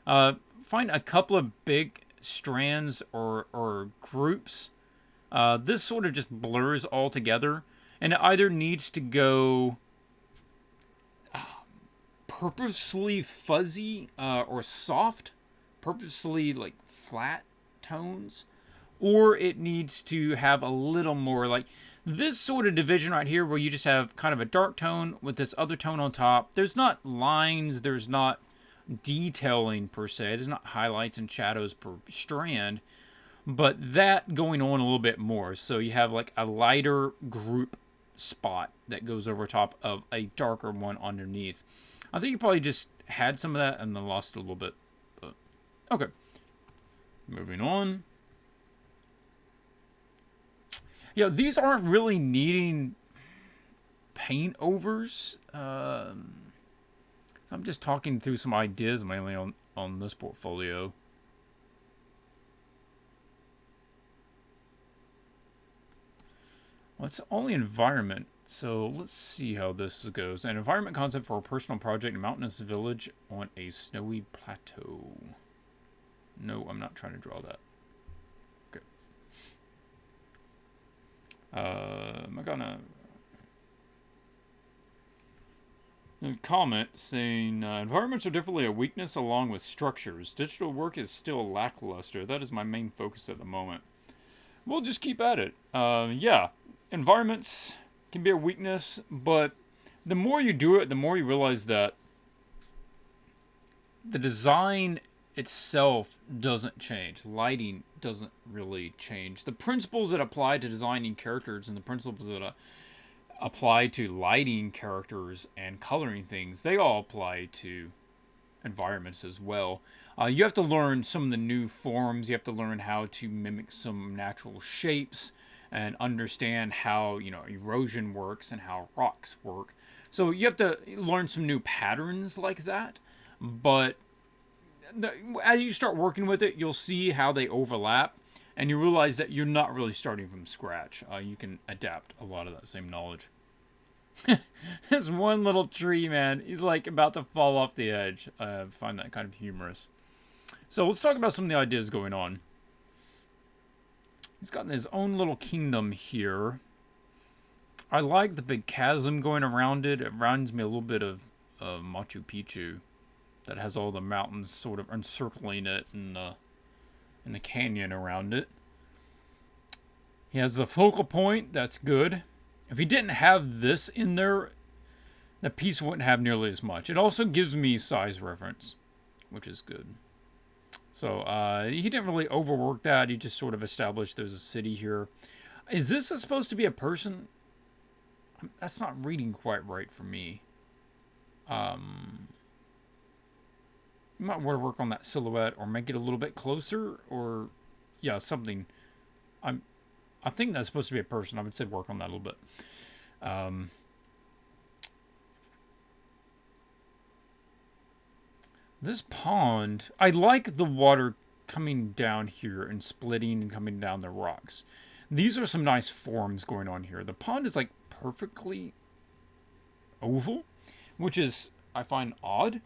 Find a couple of big strands or groups. This sort of just blurs all together, and it either needs to go purposely fuzzy or soft, purposely like flat tones, or it needs to have a little more like this sort of division right here where you just have kind of a dark tone with this other tone on top. There's not lines, there's not detailing per se. There's not highlights and shadows per strand, but that going on a little bit more. So you have like a lighter group spot that goes over top of a darker one underneath. I think you probably just had some of that and then lost a little bit. But okay. Moving on. Yeah, these aren't really needing Paintovers. I'm just talking through some ideas mainly on this portfolio. Well, it's only environment, so let's see how this goes. An environment concept for a personal project, a mountainous village on a snowy plateau. No, I'm not trying to draw that. Okay. Am I gonna... A comment saying, environments are definitely a weakness along with structures. Digital work is still lackluster. That is my main focus at the moment. We'll just keep at it. Yeah, environments can be a weakness, but the more you do it, the more you realize that the design itself doesn't change. Lighting doesn't really change. The principles that apply to designing characters and the principles that apply to lighting characters and coloring things, they all apply to environments as well. You have to learn some of the new forms. You have to learn how to mimic some natural shapes and understand how, you know, erosion works and how rocks work. So you have to learn some new patterns like that. But as you start working with it, you'll see how they overlap. And you realize that you're not really starting from scratch. You can adapt a lot of that same knowledge. This one little tree, man, he's like about to fall off the edge. I find that kind of humorous. So let's talk about some of the ideas going on. He's got his own little kingdom here. I like the big chasm going around it. It reminds me a little bit of Machu Picchu. That has all the mountains sort of encircling it and the canyon around it. He has the focal point. That's good. If he didn't have this in there, the piece wouldn't have nearly as much. It also gives me size reference, which is good. So he didn't really overwork that. He just sort of established there's a city here. Is this supposed to be a person? That's not reading quite right for me. You might want to work on that silhouette or make it a little bit closer, or yeah, something. I think that's supposed to be a person. I would say work on that a little bit. This pond, I like the water coming down here and splitting and coming down the rocks. These are some nice forms going on here. The pond is like perfectly oval, which is, I find, odd.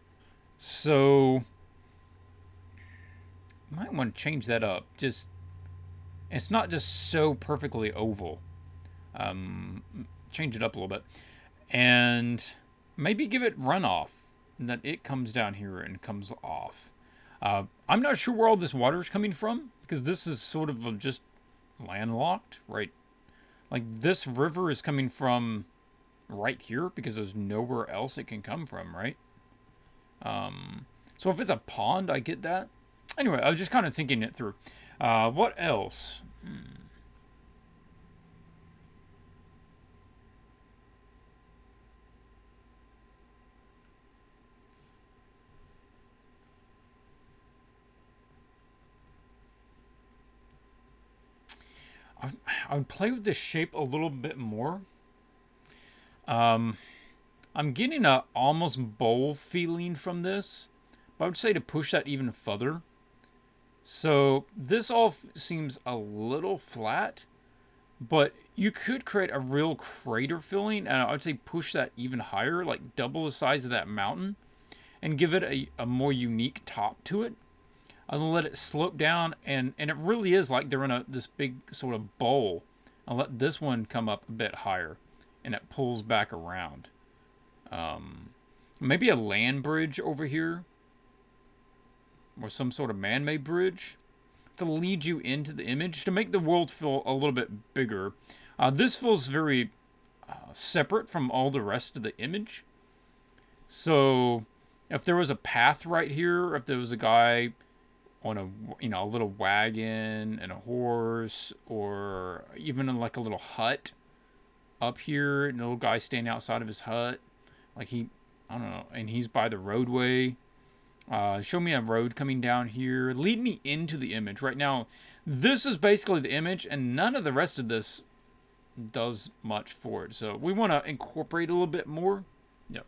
So, you might want to change that up. Just, it's not just so perfectly oval. Change it up a little bit. And maybe give it runoff. And that it comes down here and comes off. I'm not sure where all this water is coming from. Because this is sort of just landlocked, right? Like this river is coming from right here. Because there's nowhere else it can come from, right? So if it's a pond, I get that. Anyway, I was just kind of thinking it through. What else? I would play with this shape a little bit more. I'm getting a almost bowl feeling from this, but I would say to push that even further. So this all seems a little flat, but you could create a real crater filling, and I would say push that even higher, like double the size of that mountain, and give it a more unique top to it. I'll let it slope down, and it really is like they're in this big sort of bowl. I'll let this one come up a bit higher, and it pulls back around. Maybe a land bridge over here, or some sort of man-made bridge to lead you into the image to make the world feel a little bit bigger. This feels very separate from all the rest of the image. So If there was a path right here, if there was a guy on a, a little wagon and a horse, or even in like a little hut up here, and a little guy standing outside of his hut, like I don't know, and he's by the roadway. Show me a road coming down here. Lead me into the image. Right now, this is basically the image, and none of the rest of this does much for it. So we want to incorporate a little bit more. Yep.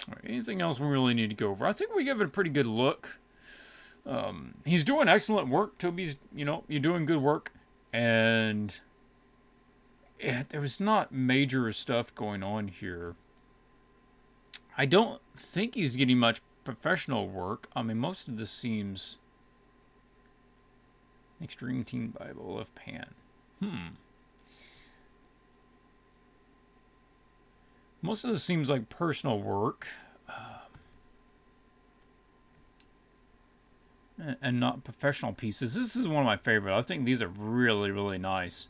All right, anything else we really need to go over? I think we give it a pretty good look. He's doing excellent work. Toby's, you're doing good work. And there was not major stuff going on here. I don't think he's getting much professional work. I mean, most of this seems Extreme Teen Bible of Pan. Most of this seems like personal work. And not professional pieces. This is one of my favorite. I think these are really, really nice.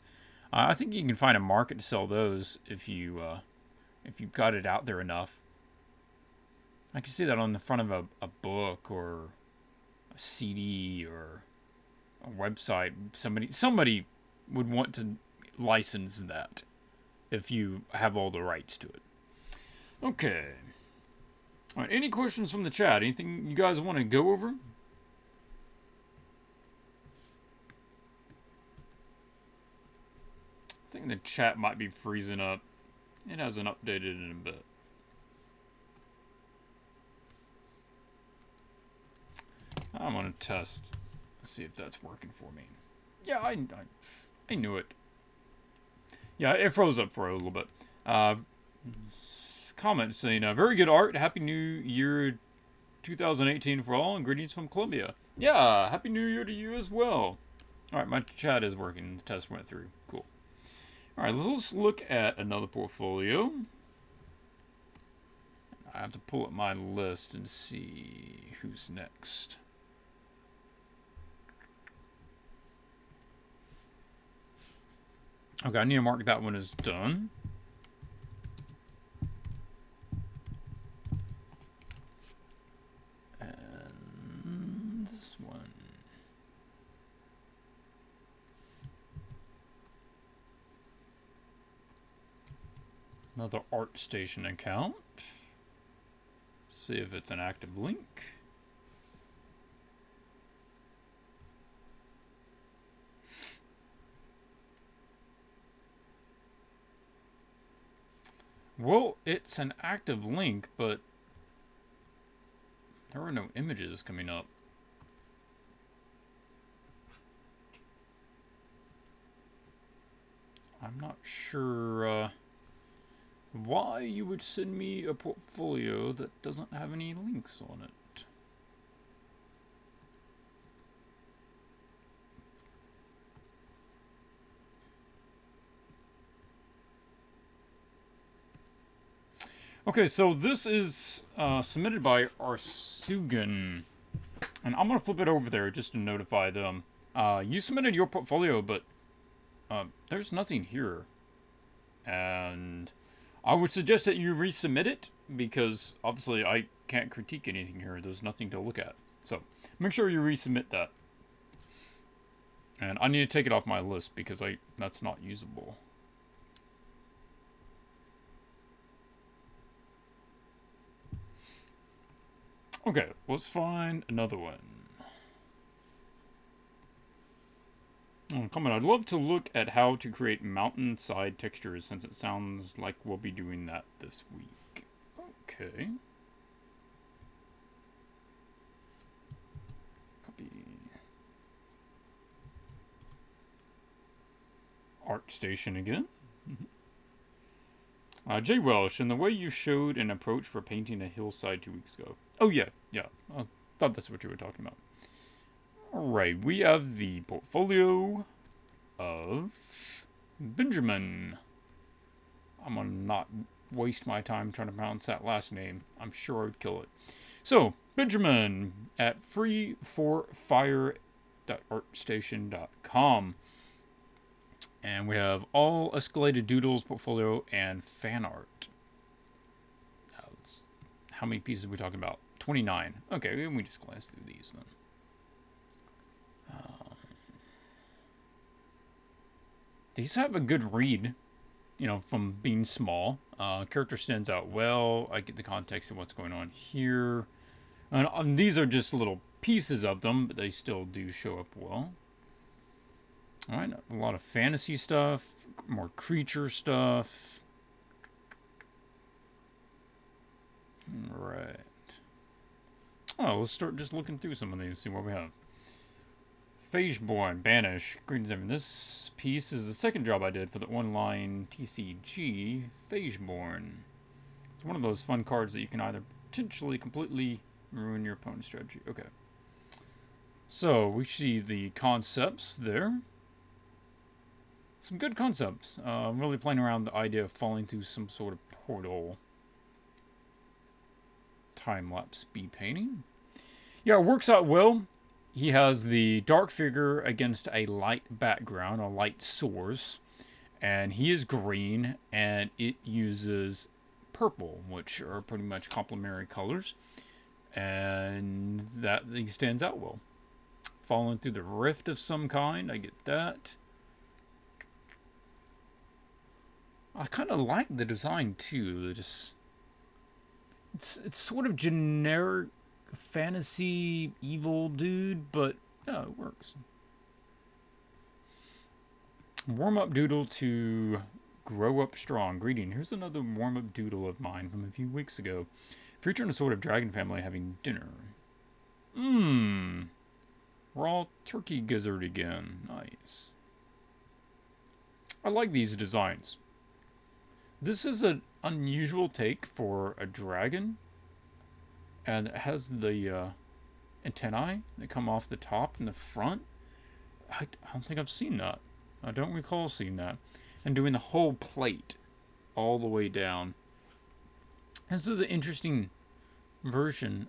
I think you can find a market to sell those if you've got it out there enough. I can see that on the front of a book or a CD or a website. Somebody would want to license that if you have all the rights to it. Okay. All right. Any questions from the chat? Anything you guys want to go over? I think the chat might be freezing up. It hasn't updated in a bit. I'm gonna test, see if that's working for me. Yeah, I knew it. Yeah, it froze up for a little bit. Comment saying, very good art. Happy New Year 2018 for all, and greetings from Colombia. Yeah, Happy New Year to you as well. All right, my chat is working. The test went through. Cool. All right, let's look at another portfolio. I have to pull up my list and see who's next. Okay, I need to mark that one as done. And this one. Another ArtStation account. See if it's an active link. Well, it's an active link, but there are no images coming up. I'm not sure why you would send me a portfolio that doesn't have any links on it. Okay, so this is submitted by Arsugan, and I'm going to flip it over there just to notify them. You submitted your portfolio, but there's nothing here. And I would suggest that you resubmit it, because obviously I can't critique anything here. There's nothing to look at. So make sure you resubmit that. And I need to take it off my list because that's not usable. Okay, let's find another one. Come on, I'd love to look at how to create mountainside textures, since it sounds like we'll be doing that this week. Okay. Copy. ArtStation again. Jay Welsh, and the way you showed an approach for painting a hillside 2 weeks ago. Oh, yeah. I thought that's what you were talking about. Alright, we have the portfolio of Benjamin. I'm gonna not waste my time trying to pronounce that last name. I'm sure I would kill it. So, Benjamin at freeforfire.artstation.com. And we have all escalated doodles, portfolio, and fan art. How many pieces are we talking about? 29. Okay, we just glance through these then. These have a good read, you know, from being small. Character stands out well. I get the context of what's going on here. And these are just little pieces of them, but they still do show up well. Alright, a lot of fantasy stuff, more creature stuff. Right. Oh, let's start just looking through some of these, see what we have. Phageborn, Banish, Greens. This piece is the second job I did for the online TCG, Phageborn. It's one of those fun cards that you can either potentially completely ruin your opponent's strategy. Okay. So, we see the concepts there. Some good concepts. I'm really playing around the idea of falling through some sort of portal. Time-lapse speed painting. Yeah, it works out well. He has the dark figure against a light background, a light source. And he is green, and it uses purple, which are pretty much complementary colors. And that he stands out well. Falling through the rift of some kind, I get that. I kind of like the design too. It's sort of generic fantasy evil dude, but yeah, it works. Warm-up doodle to grow up strong. Greeting. Here's another warm-up doodle of mine from a few weeks ago. Featuring a sort of dragon family having dinner. Raw turkey gizzard again. Nice. I like these designs. This is an unusual take for a dragon. And it has the antennae that come off the top and the front. I don't think I've seen that. I don't recall seeing that. And doing the whole plate all the way down. This is an interesting version.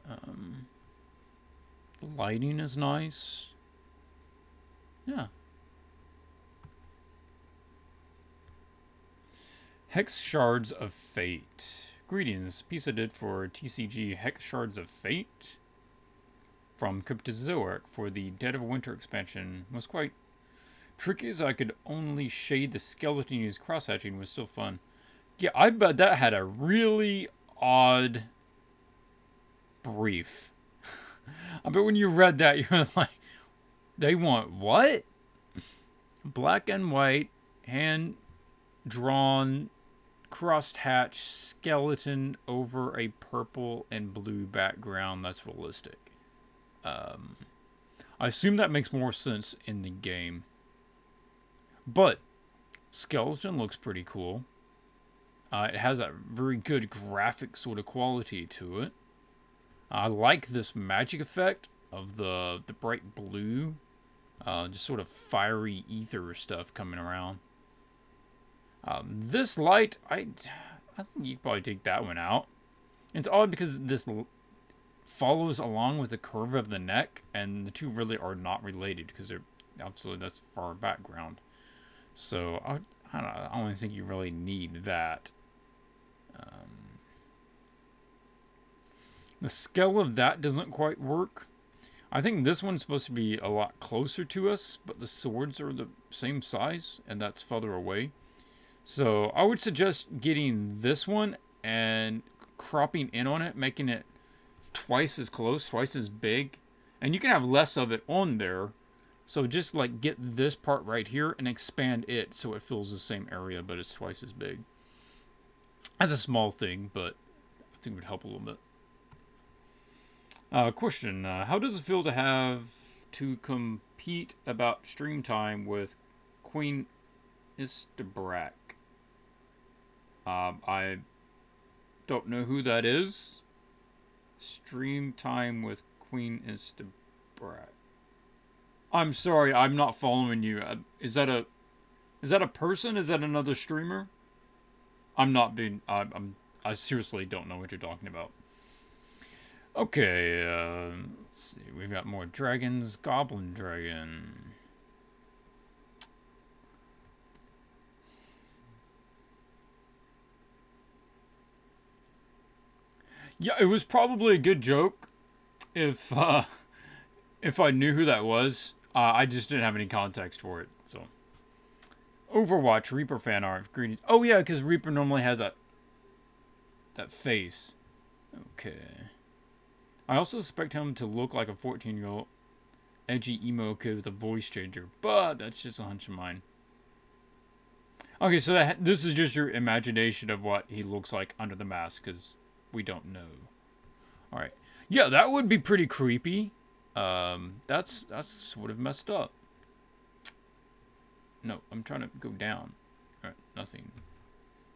The lighting is nice. Yeah. Hex Shards of Fate. Greetings. Piece I did for TCG Hex Shards of Fate from Cryptozoic for the Dead of Winter expansion. Was quite tricky as I could only shade the skeleton use cross-hatching was still fun. Yeah, I bet that had a really odd brief. I bet when you read that, you were like, they want what? Black and white, hand-drawn, crossed-hatch skeleton over a purple and blue background that's realistic. I assume that makes more sense in the game. But skeleton looks pretty cool. It has a very good graphic sort of quality to it. I like this magic effect of the bright blue, just sort of fiery ether stuff coming around. This light, I think you could probably take that one out. It's odd because this follows along with the curve of the neck, and the two really are not related because they're obviously that's far background. So I don't think you really need that. The scale of that doesn't quite work. I think this one's supposed to be a lot closer to us, but the swords are the same size, and that's further away. So I would suggest getting this one and cropping in on it, making it twice as close, twice as big. And you can have less of it on there. So just like get this part right here and expand it so it fills the same area, but it's twice as big. That's a small thing, but I think it would help a little bit. Question, how does it feel to have to compete about stream time with Queen Istebrak? I don't know who that is. Stream time with Queen Istebrak. I'm sorry, I'm not following you. Is that a person? Is that another streamer? I seriously don't know what you're talking about. Okay, let's see. We've got more dragons. Goblin dragon. Yeah, it was probably a good joke if I knew who that was. I just didn't have any context for it. So, Overwatch Reaper fan art. Greetings. Oh yeah, because Reaper normally has that face. Okay. I also expect him to look like a 14-year-old edgy emo kid with a voice changer, but that's just a hunch of mine. Okay, so this is just your imagination of what he looks like under the mask, because we don't know. All right. Yeah, that would be pretty creepy. That's sort of messed up. No, I'm trying to go down. All right, nothing.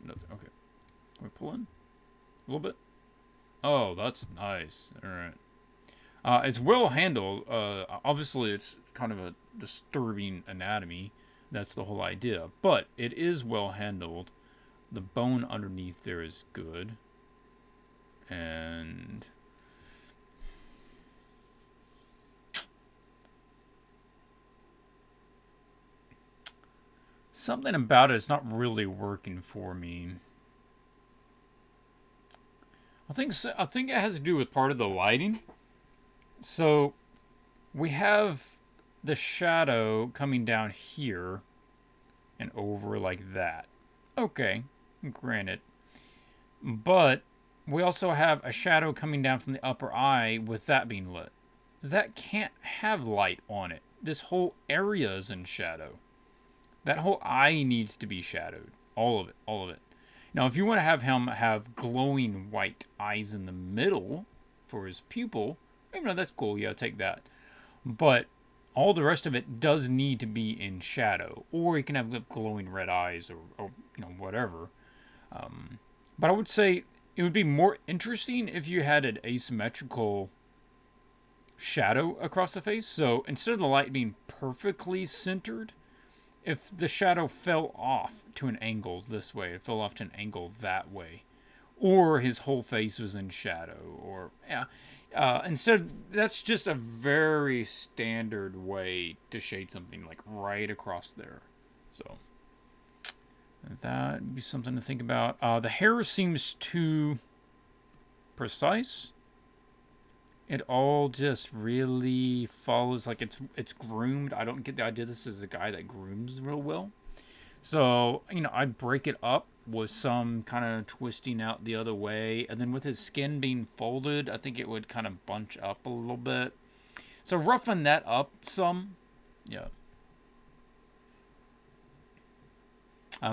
Okay. Can we pull in a little bit? Oh, that's nice. All right. It's well handled. Obviously, it's kind of a disturbing anatomy. That's the whole idea. But it is well handled. The bone underneath there is good. And something about it is not really working for me. I think it has to do with part of the lighting. So we have the shadow coming down here and over like that. Okay, granted. But we also have a shadow coming down from the upper eye with that being lit. That can't have light on it. This whole area is in shadow. That whole eye needs to be shadowed. All of it. All of it. Now, if you want to have him have glowing white eyes in the middle for his pupil, that's cool. Yeah, take that. But all the rest of it does need to be in shadow. Or he can have glowing red eyes or whatever. But I would say it would be more interesting if you had an asymmetrical shadow across the face. So instead of the light being perfectly centered, if the shadow fell off to an angle this way, it fell off to an angle that way, or his whole face was in shadow, or instead, that's just a very standard way to shade something, like right across there. So that'd be something to think about. The hair seems too precise. It all just really follows like it's groomed. I don't get the idea this is a guy that grooms real well. So, I'd break it up with some kind of twisting out the other way. And then with his skin being folded, I think it would kind of bunch up a little bit. So roughen that up some. Yeah.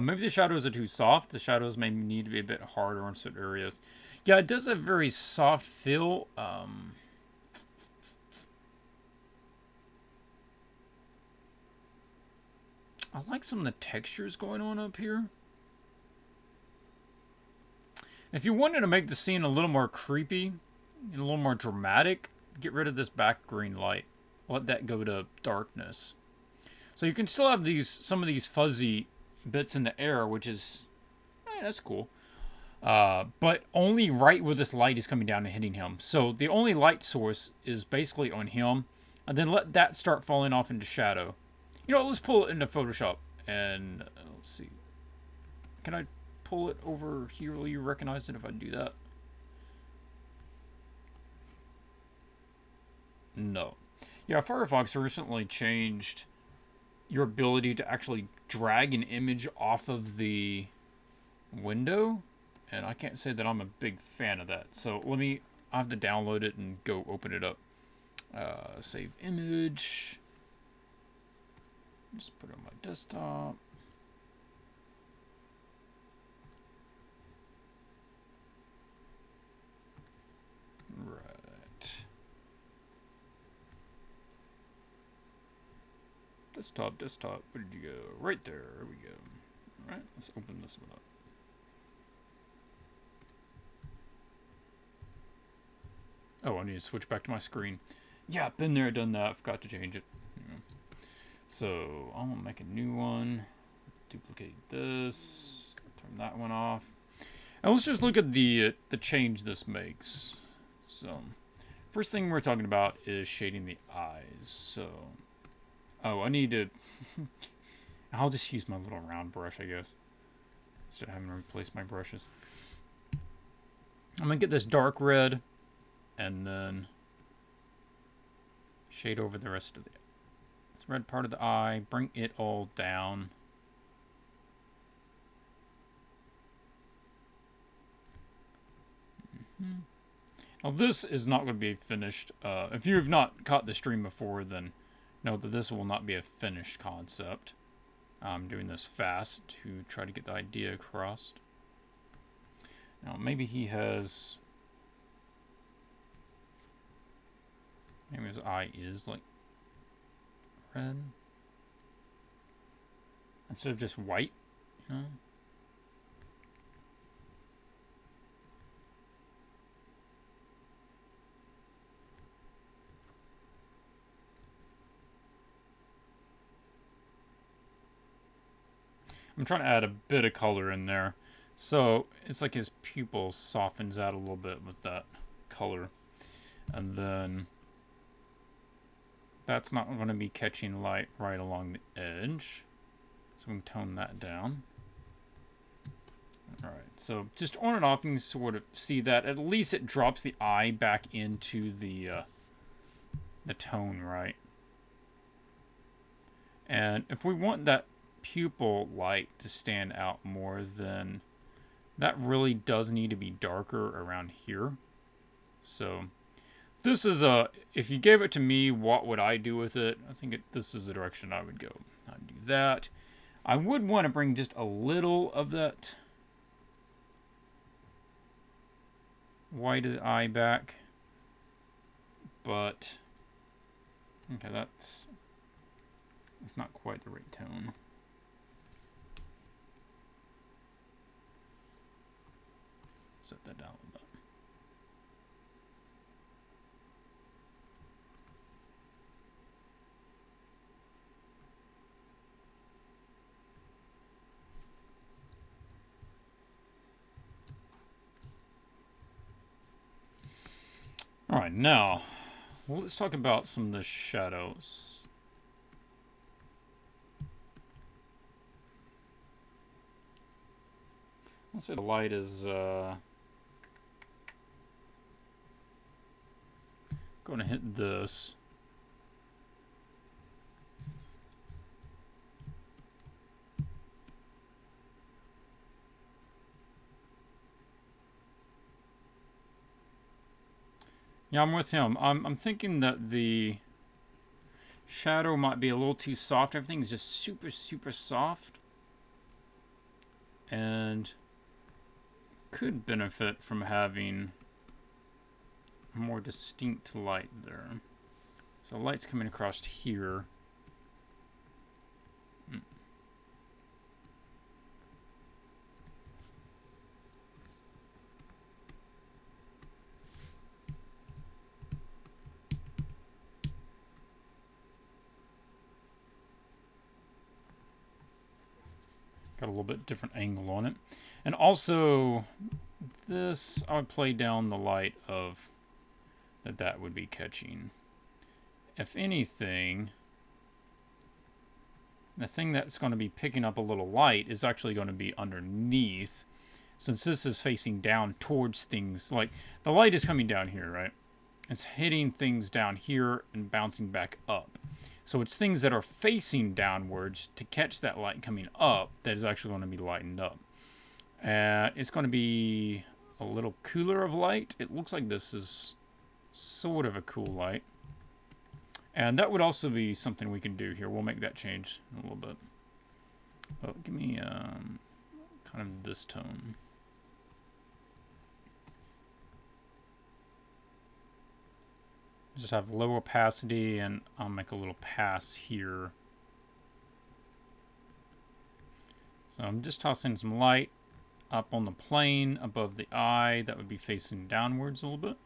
Maybe the shadows are too soft. The shadows may need to be a bit harder on certain areas. Yeah, it does have a very soft feel. I like some of the textures going on up here. If you wanted to make the scene a little more creepy, a little more dramatic, get rid of this back green light. Let that go to darkness. So you can still have some of these fuzzy bits in the air, which is, that's cool. But only right where this light is coming down and hitting him. So the only light source is basically on him, and then let that start falling off into shadow. Let's pull it into Photoshop, and let's see. Can I pull it over here? Will you recognize it if I do that? No. Yeah, Firefox recently changed your ability to actually drag an image off of the window, and I can't say that I'm a big fan of that. So I have to download it and go open it up. Save image. Just put it on my desktop. Right. Desktop. Where did you go? Right there. There we go. All right. Let's open this one up. Oh, I need to switch back to my screen. Yeah, been there, done that. Forgot to change it. So I'm gonna make a new one. Duplicate this. Turn that one off. And let's just look at the change this makes. So first thing we're talking about is shading the eyes. So I need to. I'll just use my little round brush, I guess, instead of having to replace my brushes. I'm going to get this dark red and then shade over the rest of the red part of the eye. Bring it all down. Now this is not going to be finished. If you have not caught the stream before, then know that this will not be a finished concept. I'm doing this fast to try to get the idea across. Now maybe he has... Maybe his eye is like red. Instead of just white, you know? I'm trying to add a bit of color in there. So it's like his pupil softens out a little bit with that color. And then that's not going to be catching light right along the edge. So we can tone that down. Alright, so just on and off you can sort of see that. At least it drops the eye back into the tone, right? And if we want that pupil light to stand out more, then that really does need to be darker around here. So this is a, if you gave it to me, what would I do with it? I think this is the direction I would go. I'd do that. I would want to bring just a little of that white of the eye back, but okay, that's not quite the right tone. Set that down a little bit. All right, now, well, let's talk about some of the shadows. I'll say the light is going to hit this. Yeah, I'm with him. I'm thinking that the shadow might be a little too soft. Everything's just super, super soft. And could benefit from having a more distinct light there. So light's coming across here. Got a little bit different angle on it. And also, this, I would play down the light of that would be catching. If anything, the thing that's going to be picking up a little light is actually going to be underneath, since this is facing down towards things. Like, the light is coming down here, right? It's hitting things down here and bouncing back up. So it's things that are facing downwards to catch that light coming up that is actually going to be lightened up. It's going to be a little cooler of light. It looks like this is sort of a cool light. And that would also be something we can do here. We'll make that change in a little bit. But give me kind of this tone. Just have low opacity, and I'll make a little pass here. So I'm just tossing some light up on the plane above the eye that would be facing downwards a little bit.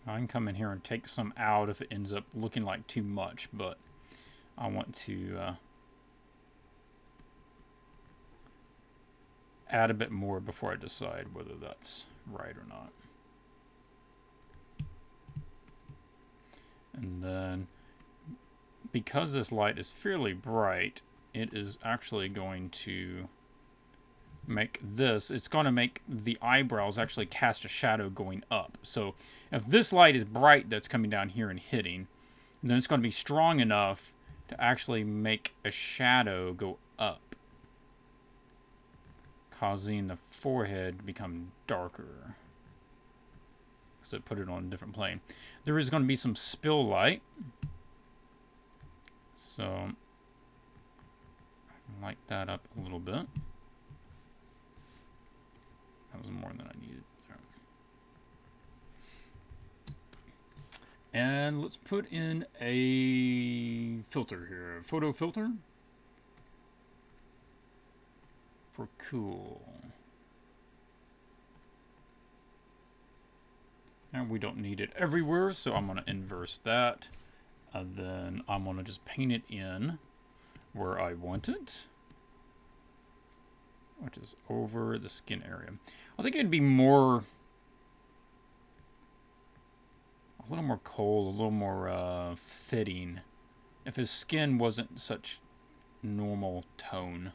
I can come in here and take some out if it ends up looking like too much, but I want to add a bit more before I decide whether that's right or not. And then, because this light is fairly bright, it is actually going to make this, it's going to make the eyebrows actually cast a shadow going up. So if this light is bright that's coming down here and hitting, then it's going to be strong enough to actually make a shadow go up, causing the forehead to become darker. So put it on a different plane. There is going to be some spill light. So light that up a little bit. That was more than I needed. And let's put in a filter here. Photo filter. For cool. And we don't need it everywhere, so I'm going to inverse that. And then I'm going to just paint it in where I want it, which is over the skin area. I think it'd be more, a little more cold, a little more fitting if his skin wasn't such normal tone.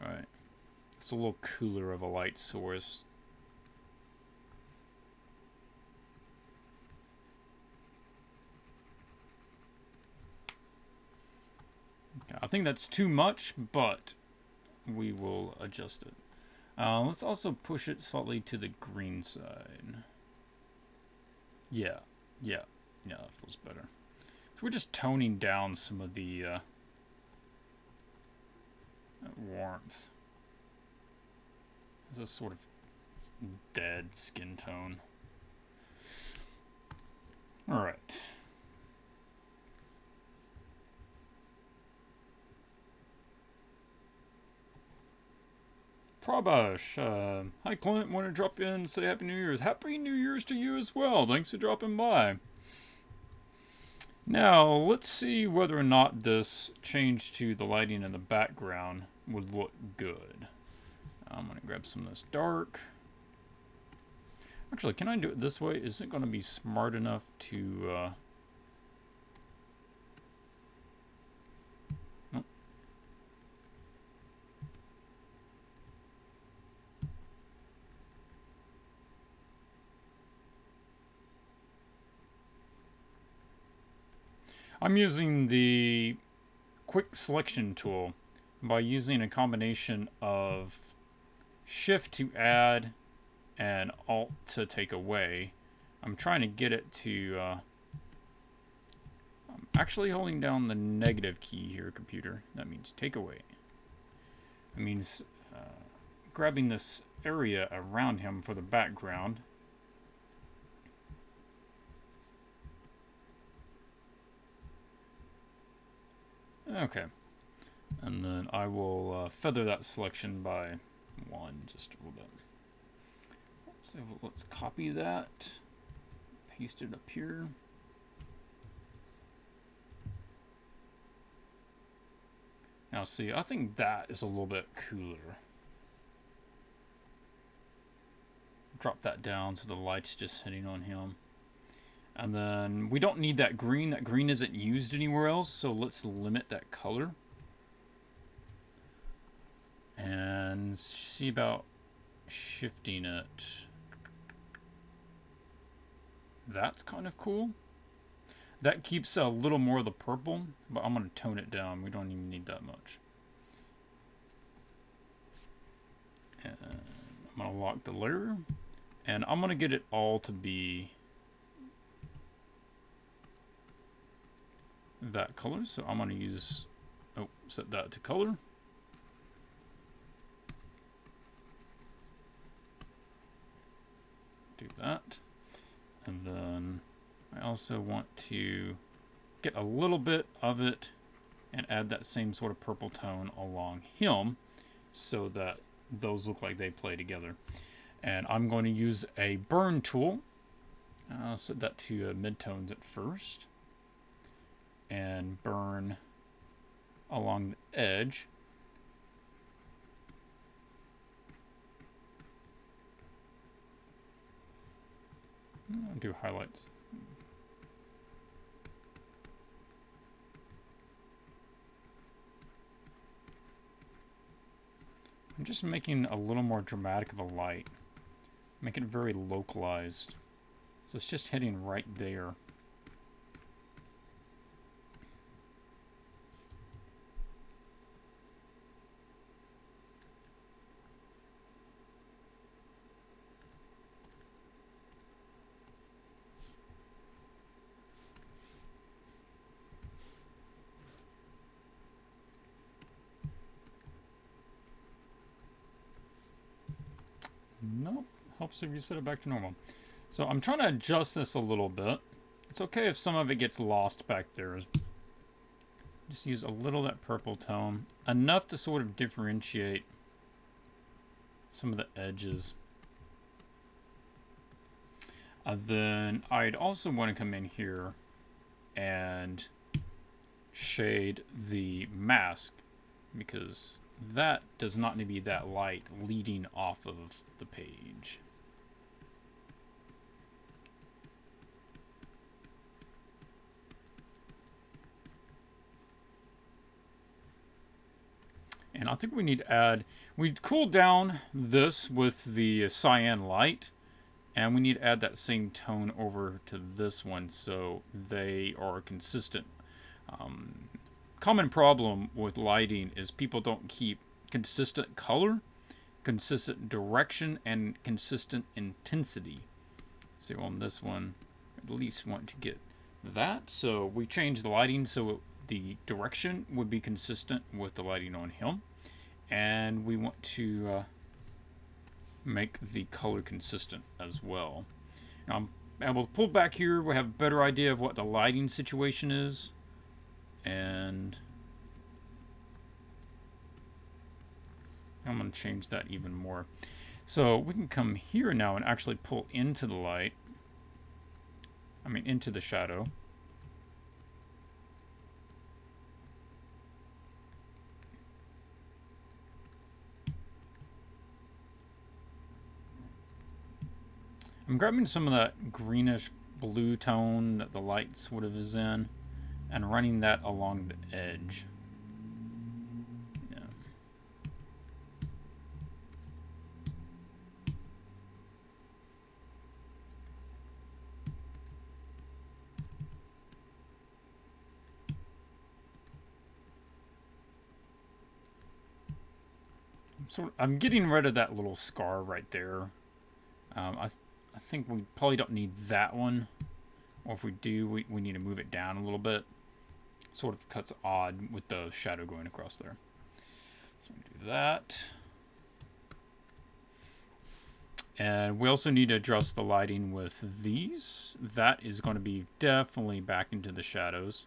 Right. It's a little cooler of a light source. I think that's too much, but we will adjust it. Let's also push it slightly to the green side. Yeah, that feels better. So we're just toning down some of the warmth. It's a sort of dead skin tone. All right. Prabash, hi Clint, want to drop in and say Happy New Year's. Happy New Year's to you as well. Thanks for dropping by. Now, let's see whether or not this change to the lighting in the background would look good. I'm going to grab some of this dark. Actually, can I do it this way? Is it going to be smart enough to... Nope. I'm using the quick selection tool by using a combination of Shift to add and Alt to take away. I'm trying to get it to... I'm actually holding down the negative key here, computer. That means take away. It means grabbing this area around him for the background. Okay, and then I will feather that selection by 1, just a little bit. Let's copy that, paste it up here. Now see, I think that is a little bit cooler. Drop that down so the light's just hitting on him. And then we don't need that green. That green isn't used anywhere else, so let's limit that color. And see about shifting it. That's kind of cool. That keeps a little more of the purple, but I'm going to tone it down. We don't even need that much. And I'm going to lock the layer. And I'm going to get it all to be that color. So I'm going to use, set that to color. Do that. And then I also want to get a little bit of it and add that same sort of purple tone along him so that those look like they play together. And I'm going to use a burn tool. I'll set that to midtones at first and burn along the edge. I'll do highlights. I'm just making a little more dramatic of a light. Make it very localized. So it's just hitting right there. Nope. Helps if you set it back to normal. So I'm trying to adjust this a little bit. It's okay if some of it gets lost back there. Just use a little of that purple tone. Enough to sort of differentiate some of the edges. Then I'd also want to come in here and shade the mask, because that does not need to be that light leading off of the page. And I think we need to add, we cooled down this with the cyan light, and we need to add that same tone over to this one so they are consistent. Common problem with lighting is people don't keep consistent color, consistent direction, and consistent intensity. So on this one, at least want to get that. So we changed the lighting so the direction would be consistent with the lighting on him. And we want to make the color consistent as well. Now I'm able to pull back here. We have a better idea of what the lighting situation is. And I'm going to change that even more. So we can come here now and actually pull into the light. I mean, into the shadow. I'm grabbing some of that greenish blue tone that the light sort of is in and running that along the edge. Yeah. So I'm getting rid of that little scar right there. I think we probably don't need that one. Or if we do, we need to move it down a little bit. Sort of cuts odd with the shadow going across there. So we do that. And we also need to adjust the lighting with these. That is going to be definitely back into the shadows.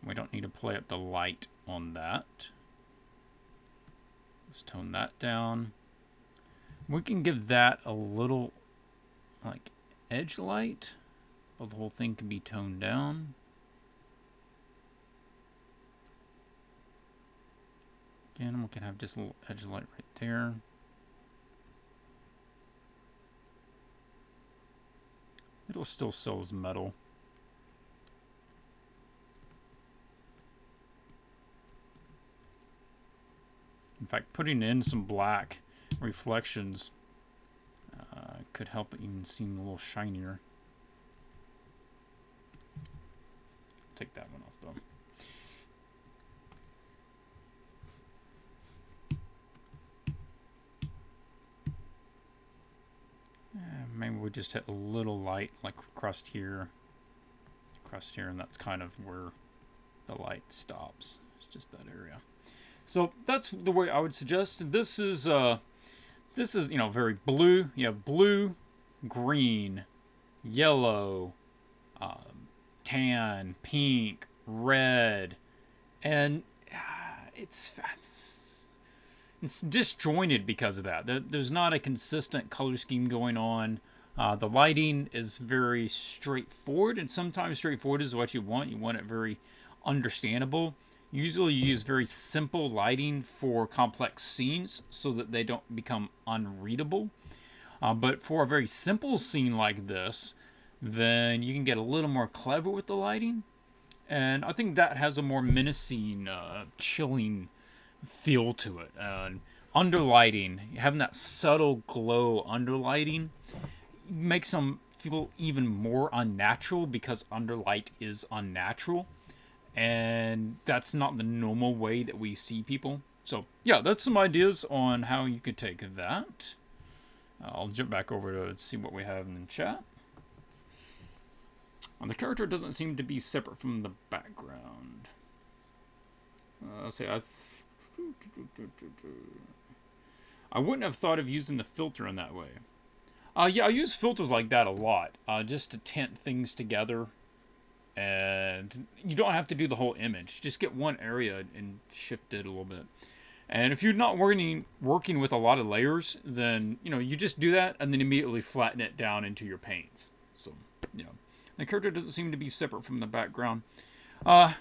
We don't need to play up the light on that. Let's tone that down. We can give that a little like edge light, but the whole thing can be toned down. Again, we can have just a little edge light right there. It'll still sell as metal. In fact, putting in some black reflections could help it even seem a little shinier. Take that one off though. Maybe we just hit a little light like across here, and that's kind of where the light stops. It's just that area. So that's the way I would suggest. This is you know, very blue. You have blue, green, yellow, tan, pink, red, and it's disjointed because of that. There's not a consistent color scheme going on. The lighting is very straightforward, and sometimes straightforward is what you want. You want it very understandable. Usually you use very simple lighting for complex scenes so that they don't become unreadable. But for a very simple scene like this, then you can get a little more clever with the lighting. And I think that has a more menacing, chilling feel to it. And underlighting, having that subtle glow underlighting makes them feel even more unnatural because underlight is unnatural. And that's not the normal way that we see people. So, yeah, that's some ideas on how you could take that. I'll jump back over to see what we have in the chat. And the character doesn't seem to be separate from the background. Let's see, I wouldn't have thought of using the filter in that way. Yeah, I use filters like that a lot, just to tint things together. And you don't have to do the whole image. Just get one area and shift it a little bit. And if you're not working with a lot of layers, then, you know, you just do that and then immediately flatten it down into your paints. So, you know, the character doesn't seem to be separate from the background. You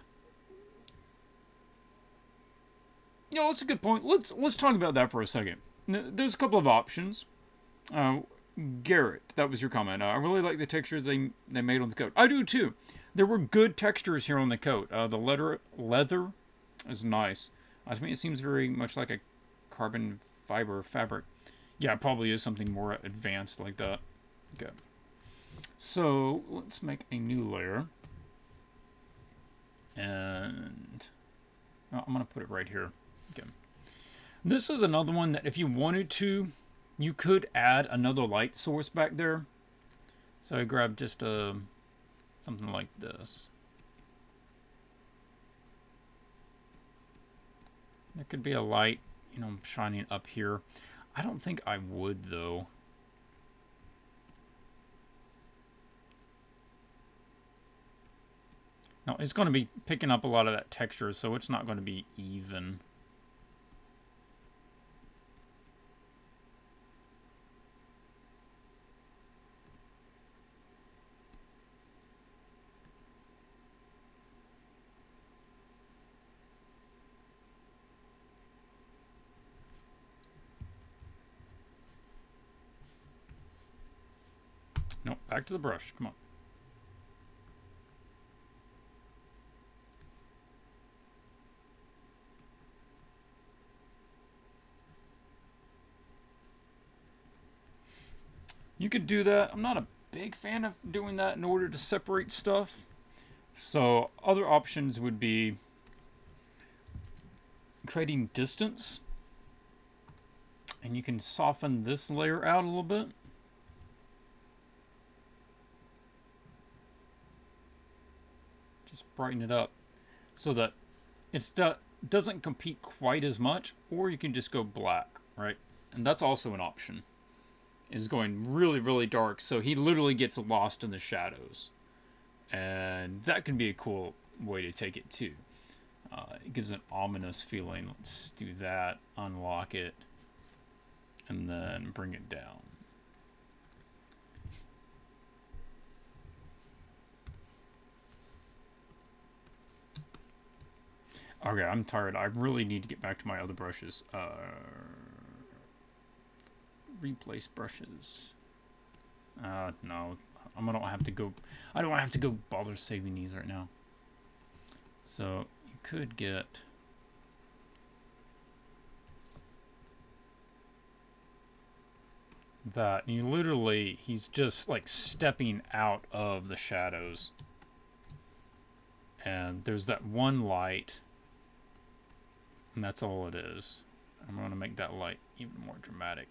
know, that's a good point. Let's talk about that for a second. There's a couple of options. Garrett, that was your comment. I really like the textures they made on the coat. I do too. There were good textures here on the coat. The leather is nice. To me, it seems very much like a carbon fiber fabric. Yeah, it probably is something more advanced like that. Okay. So, let's make a new layer. And I'm going to put it right here. Okay. This is another one that if you wanted to, you could add another light source back there. So I grabbed just something like this. There could be a light, you know, shining up here. I don't think I would, though. No, it's going to be picking up a lot of that texture, so it's not going to be even. Nope, back to the brush. Come on. You could do that. I'm not a big fan of doing that in order to separate stuff. So other options would be creating distance. And you can soften this layer out a little bit. Just brighten it up so that it doesn't compete quite as much, or you can just go black, right? And that's also an option, is going really, really dark, so he literally gets lost in the shadows. And that can be a cool way to take it too. It gives an ominous feeling. Let's do that, unlock it, and then bring it down. Okay, I'm tired. I really need to get back to my other brushes. Replace brushes. No. I don't have to go bother saving these right now. So you could get that. And you literally, he's just like stepping out of the shadows. And there's that one light. And that's all it is. I'm going to make that light even more dramatic.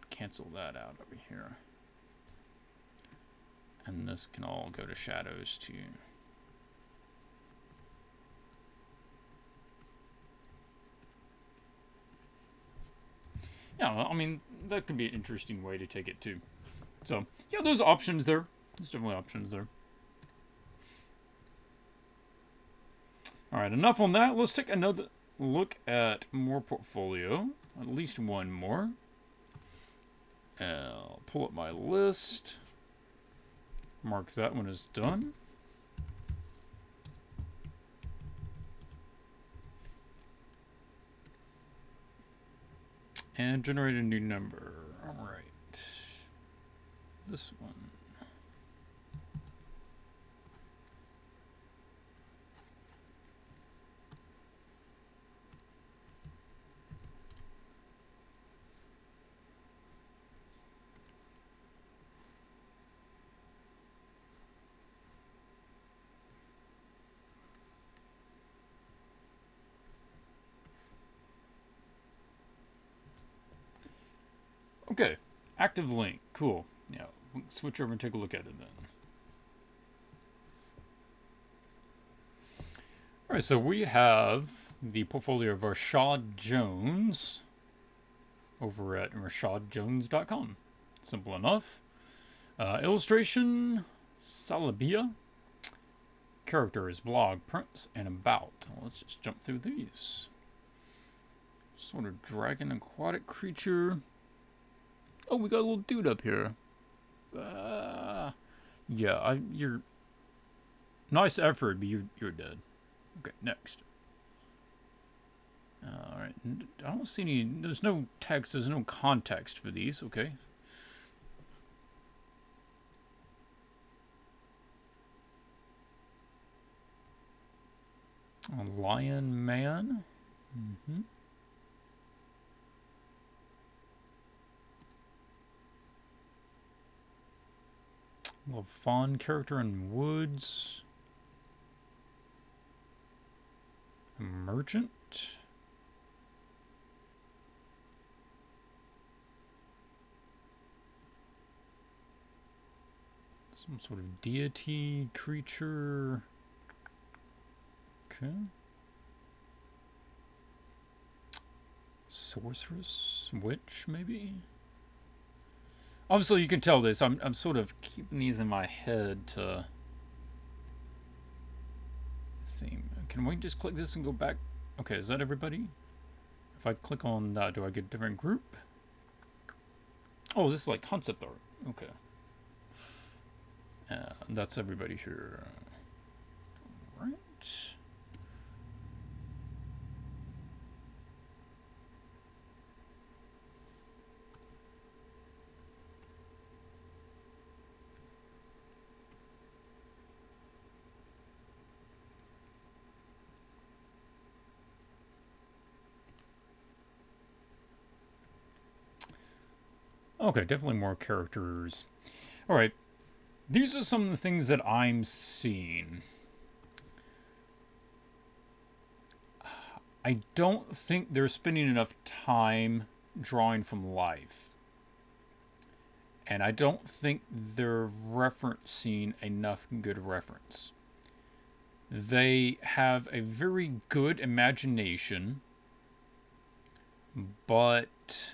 Cancel that out over here. And this can all go to shadows too. Yeah, I mean, that could be an interesting way to take it too. So, yeah, there's options there. There's definitely options there. Alright, enough on that. Let's take another look at more portfolio. At least one more. I'll pull up my list. Mark that one as done. And generate a new number. Alright. This one. Okay, active link, cool. Yeah, we'll switch over and take a look at it then. All right, so we have the portfolio of Rashad Jones over at rashadjones.com. Simple enough. Illustration, Salabia. Characters, blog, prints, and about. Let's just jump through these. Sort of dragon aquatic creature. Oh, we got a little dude up here. Yeah, you're... Nice effort, but you're dead. Okay, next. Alright, I don't see any... There's no text, there's no context for these, okay. A lion man. Mm-hmm. A little fawn character in woods. A merchant. Some sort of deity creature. Okay. Sorceress? Witch, maybe? Obviously, you can tell this. I'm sort of keeping these in my head to theme. Can we just click this and go back? Okay, is that everybody? If I click on that, do I get a different group? Oh, this is like concept art. Okay. That's everybody here. Right. Okay, definitely more characters. All right. These are some of the things that I'm seeing. I don't think they're spending enough time drawing from life. And I don't think they're referencing enough good reference. They have a very good imagination, but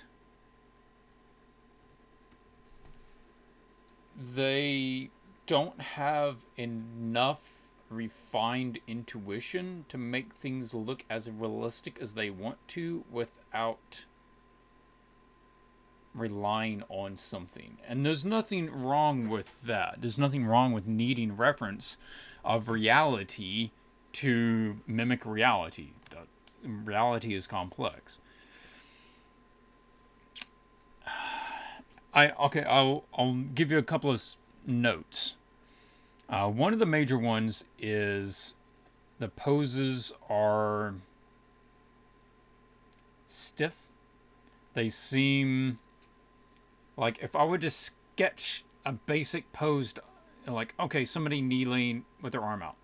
they don't have enough refined intuition to make things look as realistic as they want to without relying on something. And there's nothing wrong with that. There's nothing wrong with needing reference of reality to mimic reality. Reality is complex. I'll give you a couple of notes. One of the major ones is the poses are stiff. They seem like if I were to sketch a basic pose, like, okay, somebody kneeling with their arm out,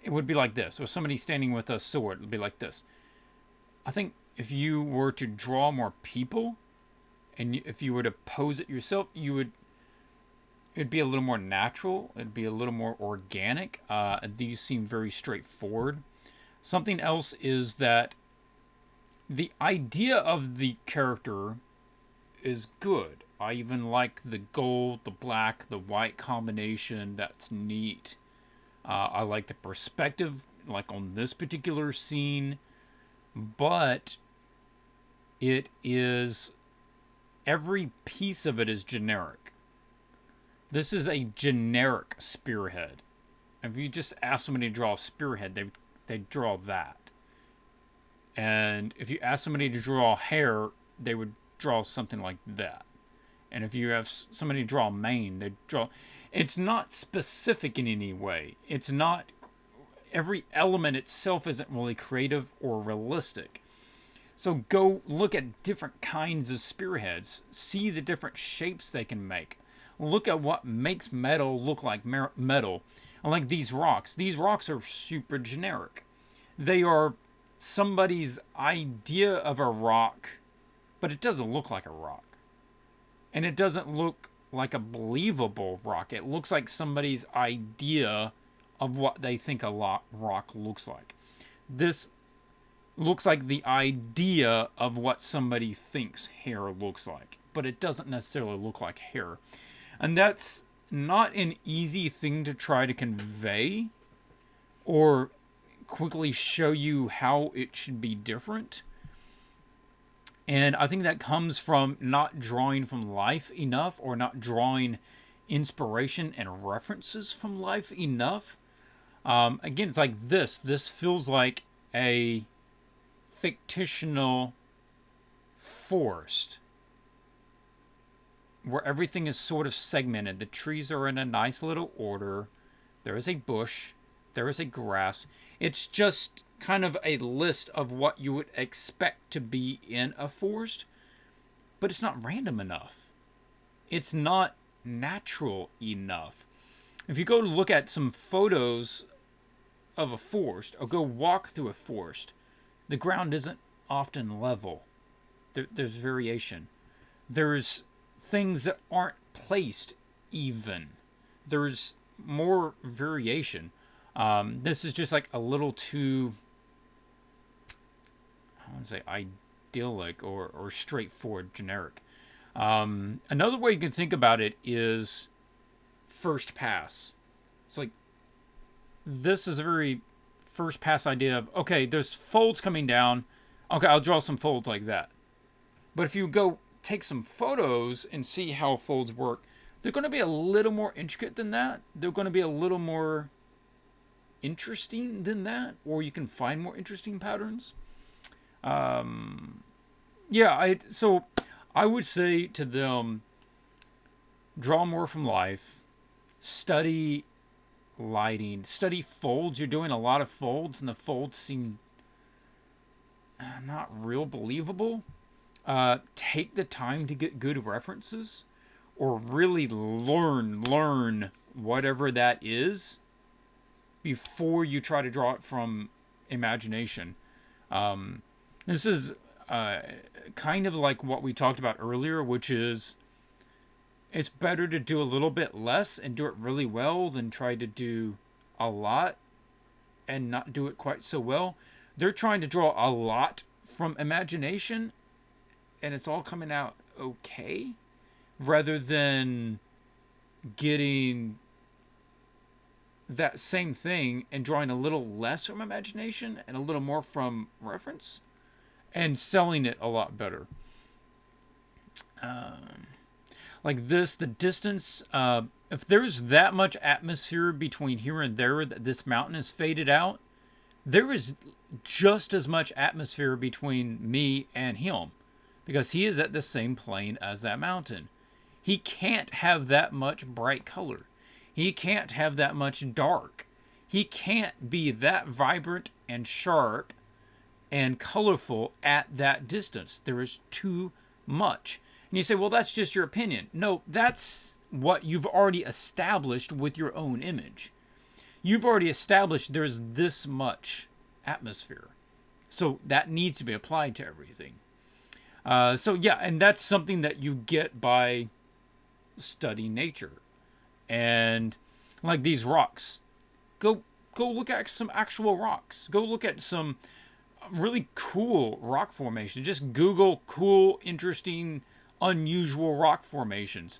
it would be like this. Or somebody standing with a sword, it would be like this. I think if you were to draw more people, and if you were to pose it yourself, it'd be a little more natural. It'd be a little more organic. These seem very straightforward. Something else is that the idea of the character is good. I even like the gold, the black, the white combination. That's neat. I like the perspective, like on this particular scene. But it is... every piece of it is generic. This is a generic spearhead. If you just ask somebody to draw a spearhead, they draw that. And if you ask somebody to draw hair, they would draw something like that. And if you have somebody to draw a mane, they draw... It's not specific in any way. It's not... Every element itself isn't really creative or realistic. So go look at different kinds of spearheads. See the different shapes they can make. Look at what makes metal look like metal. I like these rocks. These rocks are super generic. They are somebody's idea of a rock but it doesn't look like a rock. And it doesn't look like a believable rock. It looks like somebody's idea of what they think a rock looks like. This looks like the idea of what somebody thinks hair looks like, but it doesn't necessarily look like hair. And that's not an easy thing to try to convey or quickly show you how it should be different. And I think that comes from not drawing from life enough, or not drawing inspiration and references from life enough. Again, it's like this. This feels like a fictional forest where everything is sort of segmented. The trees are in a nice little order. There is a bush. There is a grass. It's just kind of a list of what you would expect to be in a forest, but it's not random enough. It's not natural enough. If you go to look at some photos of a forest, or go walk through a forest, the ground isn't often level. There's variation. There's things that aren't placed even. There's more variation. This is just like a little too, I want to say, idyllic or straightforward, generic. Another way you can think about it is first pass. It's like, this is a very first pass idea of, okay, there's folds coming down. Okay, I'll draw some folds like that. But if you go take some photos and see how folds work, they're going to be a little more intricate than that. They're going to be a little more interesting than that, or you can find more interesting patterns. So I would say to them, draw more from life, study lighting, study folds. You're doing a lot of folds, and the folds seem not real believable. Take the time to get good references, or really learn whatever that is before you try to draw it from imagination. This is kind of like what we talked about earlier, which is it's better to do a little bit less and do it really well than try to do a lot and not do it quite so well. They're trying to draw a lot from imagination, and it's all coming out okay, rather than getting that same thing and drawing a little less from imagination and a little more from reference and selling it a lot better. Like this, the distance, if there's that much atmosphere between here and there that this mountain is faded out, there is just as much atmosphere between me and him, because he is at the same plane as that mountain. He can't have that much bright color. He can't have that much dark. He can't be that vibrant and sharp and colorful at that distance. There is too much. And you say, well, that's just your opinion. No, that's what you've already established with your own image. You've already established there's this much atmosphere. So that needs to be applied to everything. And that's something that you get by studying nature. And like these rocks, go look at some actual rocks. Go look at some really cool rock formations. Just Google cool, interesting, unusual rock formations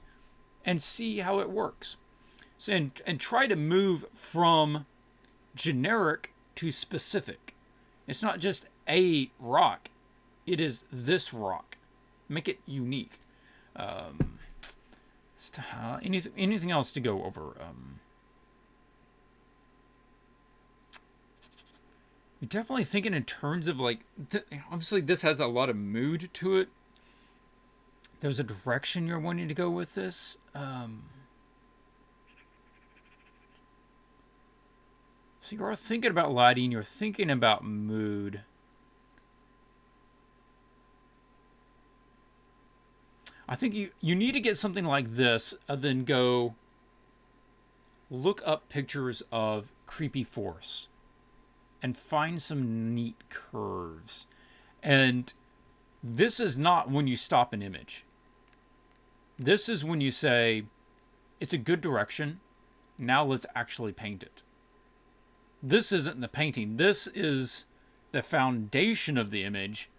and see how it works. So, and try to move from generic to specific. It's not just a rock. It is this rock. Make it unique. Anything else to go over? You're definitely thinking in terms of like, obviously this has a lot of mood to it. There's a direction you're wanting to go with this. So you are thinking about lighting, you're thinking about mood. I think you need to get something like this, then go look up pictures of creepy forests and find some neat curves. And This is not when you stop an image. This is when you say, it's a good direction. Now let's actually paint it. This isn't the painting. This is the foundation of the image.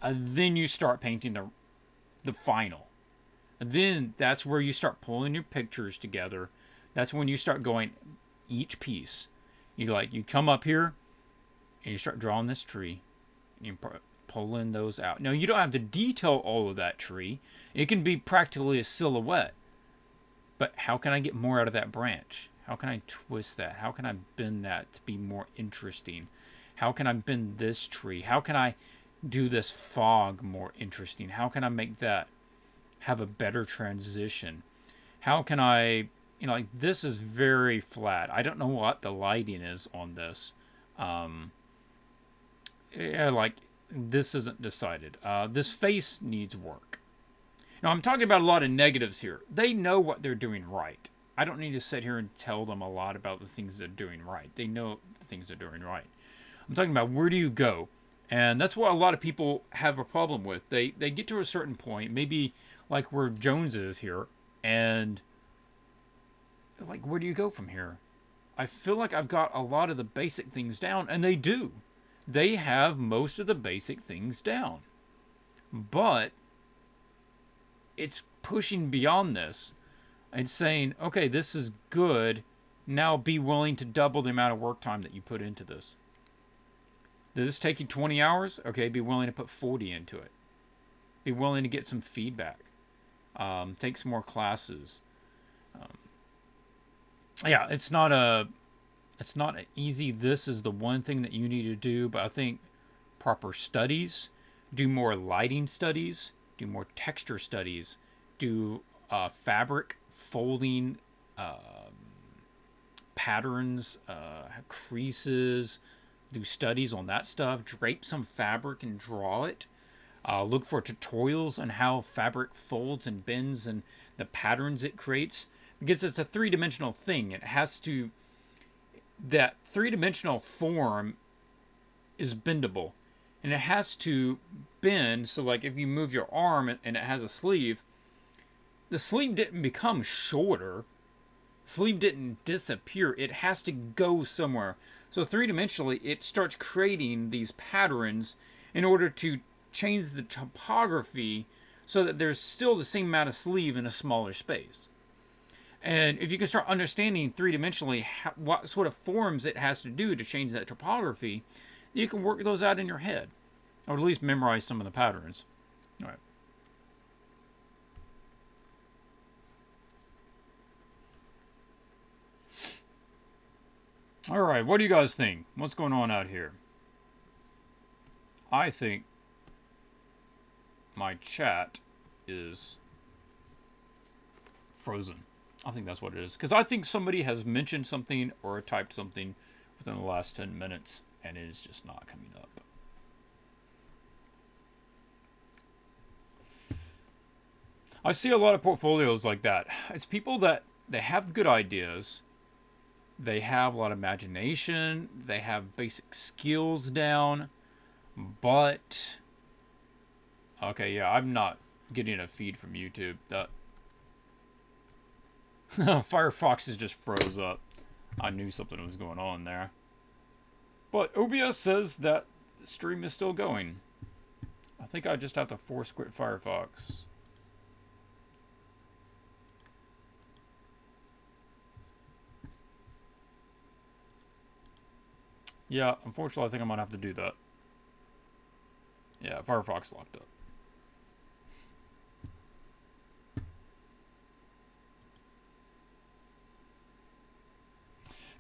Then you start painting the final. And then that's where you start pulling your pictures together. That's when you start going each piece. You come up here and you start drawing this tree. And you pulling those out. Now, you don't have to detail all of that tree. It can be practically a silhouette. But how can I get more out of that branch? How can I twist that? How can I bend that to be more interesting? How can I bend this tree? How can I do this fog more interesting? How can I make that have a better transition? How can I, like this is very flat. I don't know what the lighting is on this. Like this isn't decided. This face needs work. Now, I'm talking about a lot of negatives here. They know what they're doing right. I don't need to sit here and tell them a lot about the things they're doing right. They know the things they're doing right. I'm talking about where do you go? And that's what a lot of people have a problem with. They get to a certain point, maybe like where Jones is here, and they're like, where do you go from here? I feel like I've got a lot of the basic things down, and they do. They have most of the basic things down. But it's pushing beyond this and saying, okay, this is good. Now be willing to double the amount of work time that you put into this. Did this take you 20 hours? Okay, be willing to put 40 into it. Be willing to get some feedback. Take some more classes. Yeah, it's not easy. This is the one thing that you need to do, but I think proper studies, do more lighting studies, do more texture studies, do fabric folding patterns, creases, do studies on that stuff, drape some fabric and draw it. Look for tutorials on how fabric folds and bends and the patterns it creates, because it's a three-dimensional thing. It has to, that three-dimensional form is bendable, and it has to bend. So like if you move your arm and it has a sleeve, the sleeve didn't become shorter. Sleeve didn't disappear. It has to go somewhere. So three-dimensionally, it starts creating these patterns in order to change the topography so that there's still the same amount of sleeve in a smaller space. And if you can start understanding three-dimensionally what sort of forms it has to do to change that topography, you can work those out in your head, or at least memorize some of the patterns. All right. All right, what do you guys think? What's going on out here? I think my chat is frozen. I think that's what it is. Because I think somebody has mentioned something or typed something within the last 10 minutes, and it is just not coming up. I see a lot of portfolios like that. It's people that they have good ideas. They have a lot of imagination. They have basic skills down. But, okay, yeah, I'm not getting a feed from YouTube. That Firefox is just froze up. I knew something was going on there. But OBS says that the stream is still going. I think I just have to force quit Firefox. Yeah, unfortunately, I think I'm going to have to do that. Yeah, Firefox locked up.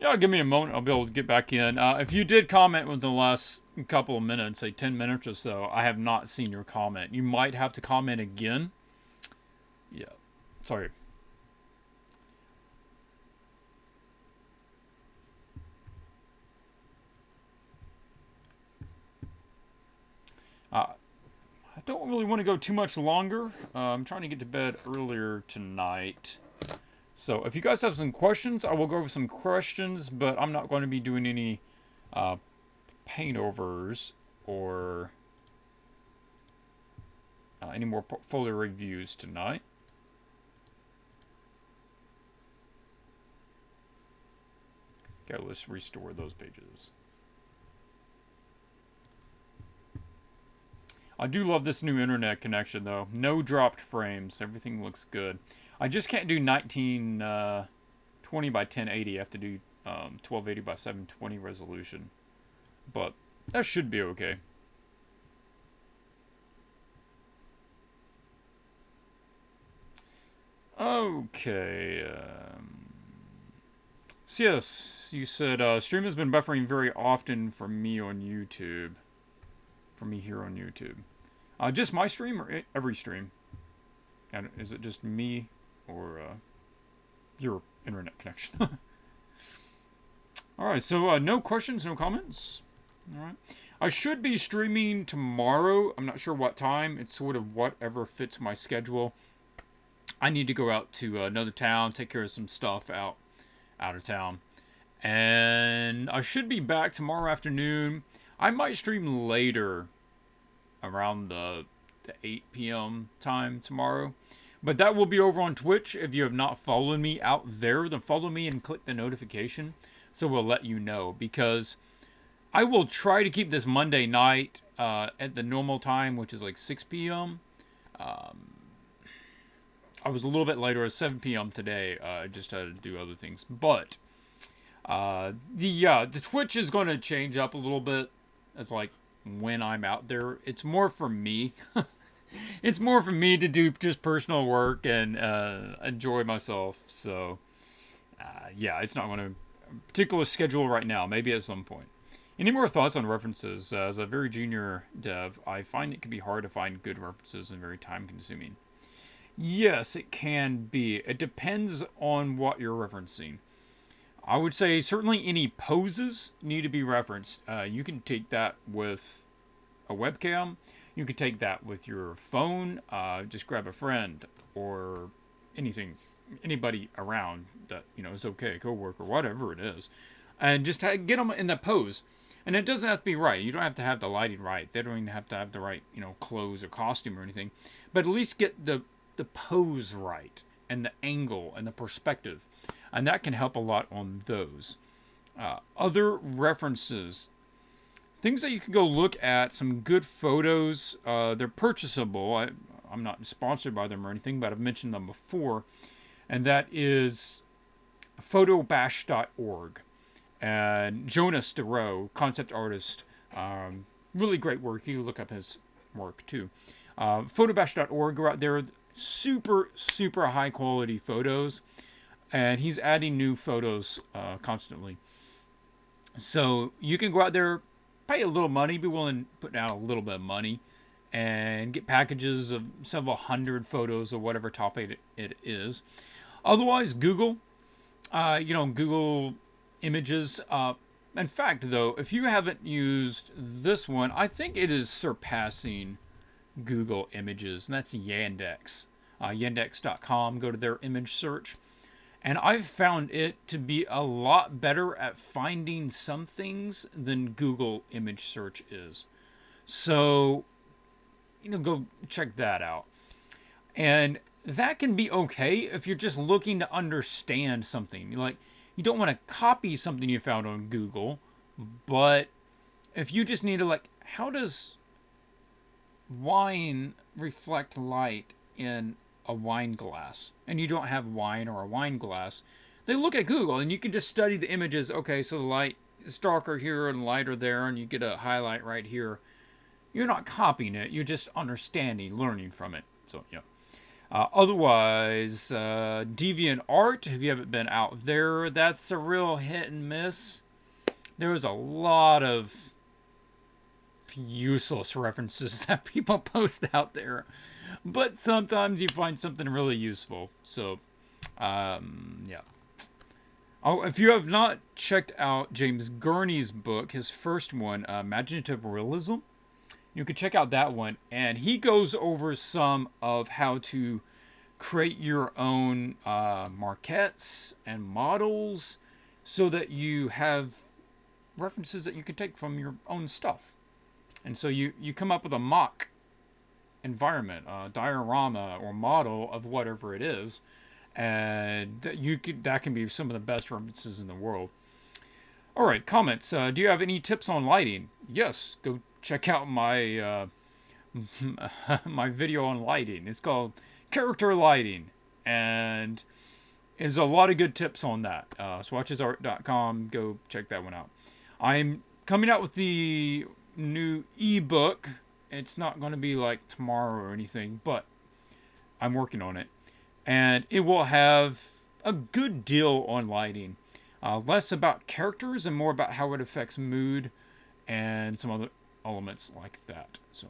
Yeah, give me a moment. I'll be able to get back in. If you did comment within the last couple of minutes, say 10 minutes or so, I have not seen your comment. You might have to comment again. Yeah, sorry. I don't really want to go too much longer. I'm trying to get to bed earlier tonight. So if you guys have some questions, I will go over some questions, but I'm not going to be doing any Paintovers or any more portfolio reviews tonight. Okay, let's restore those pages. I do love this new internet connection, though. No dropped frames. Everything looks good. I just can't do 1920 by 1080. I have to do 1280 by 720 resolution. But that should be okay. Okay. So yes, you said stream has been buffering very often for me on YouTube. For me here on YouTube. Just my stream or every stream? And is it just me or your internet connection? Alright, so no questions, no comments. Alright. I should be streaming tomorrow. I'm not sure what time. It's sort of whatever fits my schedule. I need to go out to another town, take care of some stuff out of town. And I should be back tomorrow afternoon. I might stream later, around the 8 p.m. time tomorrow. But that will be over on Twitch. If you have not followed me out there, then follow me and click the notification. So we'll let you know. Because I will try to keep this Monday night at the normal time, which is like 6 p.m. I was a little bit later at 7 p.m. today. I just had to do other things. But the Twitch is going to change up a little bit. It's like when I'm out there. It's more for me. It's more for me to do just personal work and enjoy myself. So, yeah, it's not on a particular schedule right now. Maybe at some point. Any more thoughts on references? As a very junior dev, I find it can be hard to find good references and very time-consuming. Yes, it can be. It depends on what you're referencing. I would say certainly any poses need to be referenced. You can take that with a webcam. You can take that with your phone. Just grab a friend or anybody around that is okay, coworker, whatever it is, and just get them in the pose. And it doesn't have to be right. You don't have to have the lighting right. They don't even have to have the right clothes or costume or anything. But at least get the pose right and the angle and the perspective. And that can help a lot on those. Other references. Things that you can go look at. Some good photos. They're purchasable. I'm not sponsored by them or anything, but I've mentioned them before. And that is photobash.org. And Jonas DeRoe, concept artist. Really great work. You can look up his work too. Photobash.org. Go out there. Super, super high quality photos. And he's adding new photos constantly. So you can go out there, pay a little money, be willing to put down a little bit of money, and get packages of several hundred photos of whatever topic it is. Otherwise, Google. Google images. In fact, though, if you haven't used this one, I think it is surpassing Google Images, and that's Yandex. Yandex.com. Go to their image search. And I've found it to be a lot better at finding some things than Google image search is. So, go check that out. And that can be okay if you're just looking to understand something. You don't want to copy something you found on Google, but if you just need to, how does wine reflect light in a wine glass, and you don't have wine or a wine glass, they look at Google and you can just study the images. Okay, so the light is darker here and lighter there, and you get a highlight right here. You're not copying it, you're just understanding, learning from it. So yeah. Otherwise, DeviantArt, if you haven't been out there, that's a real hit and miss. There's a lot of useless references that people post out there, but sometimes you find something really useful. So yeah. Oh, if you have not checked out James Gurney's book, his first one, Imaginative Realism, you can check out that one, and he goes over some of how to create your own marquettes and models so that you have references that you can take from your own stuff. And so you come up with a mock environment, diorama or model of whatever it is, and that can be some of the best references in the world. All right, comments. Do you have any tips on lighting? Yes, go check out my my video on lighting. It's called Character Lighting, and there's a lot of good tips on that. Swatchesart.com. Go check that one out. I'm coming out with the new ebook. It's not going to be like tomorrow or anything, but I'm working on it. And it will have a good deal on lighting. Less about characters and more about how it affects mood and some other elements like that. So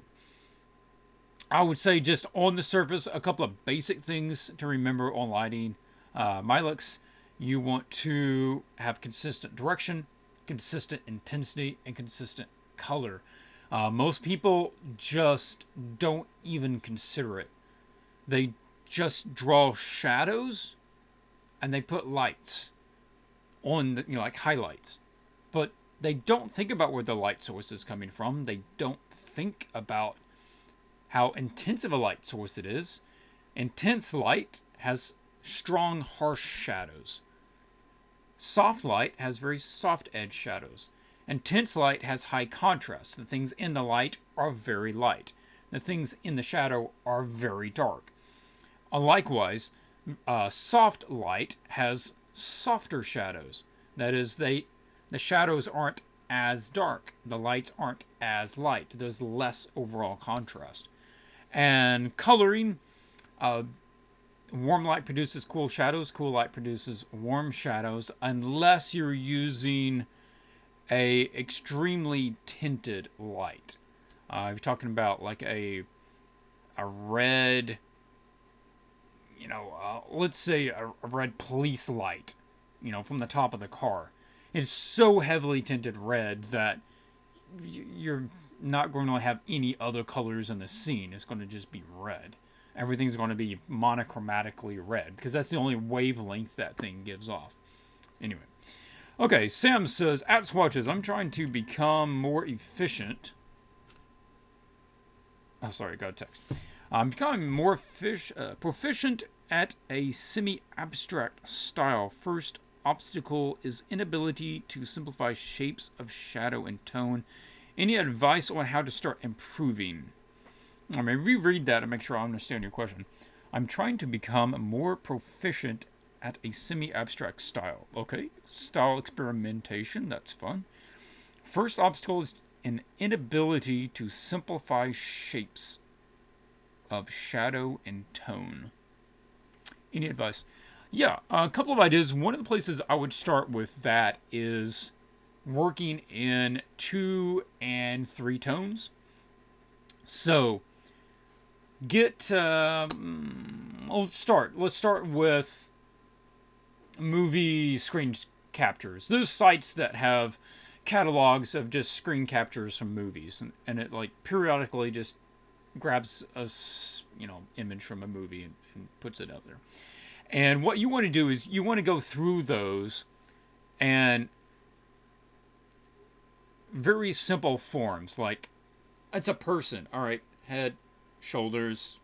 I would say just on the surface, a couple of basic things to remember on lighting. Milux, you want to have consistent direction, consistent intensity, and consistent color. Most people just don't even consider it. They just draw shadows and they put lights on the, like highlights, but they don't think about where the light source is coming from. They don't think about how intense of a light source it is. Intense light has strong, harsh shadows. Soft light has very soft edge shadows. Intense light has high contrast. The things in the light are very light. The things in the shadow are very dark. Likewise, soft light has softer shadows. That is, the shadows aren't as dark. The lights aren't as light. There's less overall contrast. And coloring, warm light produces cool shadows. Cool light produces warm shadows, unless you're using a extremely tinted light. If you're talking about like a red, let's say a red police light, from the top of the car. It's so heavily tinted red that you're not going to have any other colors in the scene. It's going to just be red. Everything's going to be monochromatically red because that's the only wavelength that thing gives off. Anyway. Okay, Sam says, at Swatches, I'm trying to become more efficient. Oh, sorry, got a text. I'm becoming more proficient at a semi-abstract style. First obstacle is inability to simplify shapes of shadow and tone. Any advice on how to start improving? I'm going to reread that and make sure I understand your question. I'm trying to become more proficient at a semi-abstract style. Okay, style experimentation, that's fun. First obstacle is an inability to simplify shapes of shadow and tone. Any advice? Yeah, a couple of ideas. One of the places I would start with that is working in 2 and 3 tones. So, let's start with movie screen captures. Those sites that have catalogs of just screen captures from movies, and it like periodically just grabs a image from a movie and puts it out there. And what you want to do is you want to go through those and very simple forms, like it's a person, all right, head, shoulders,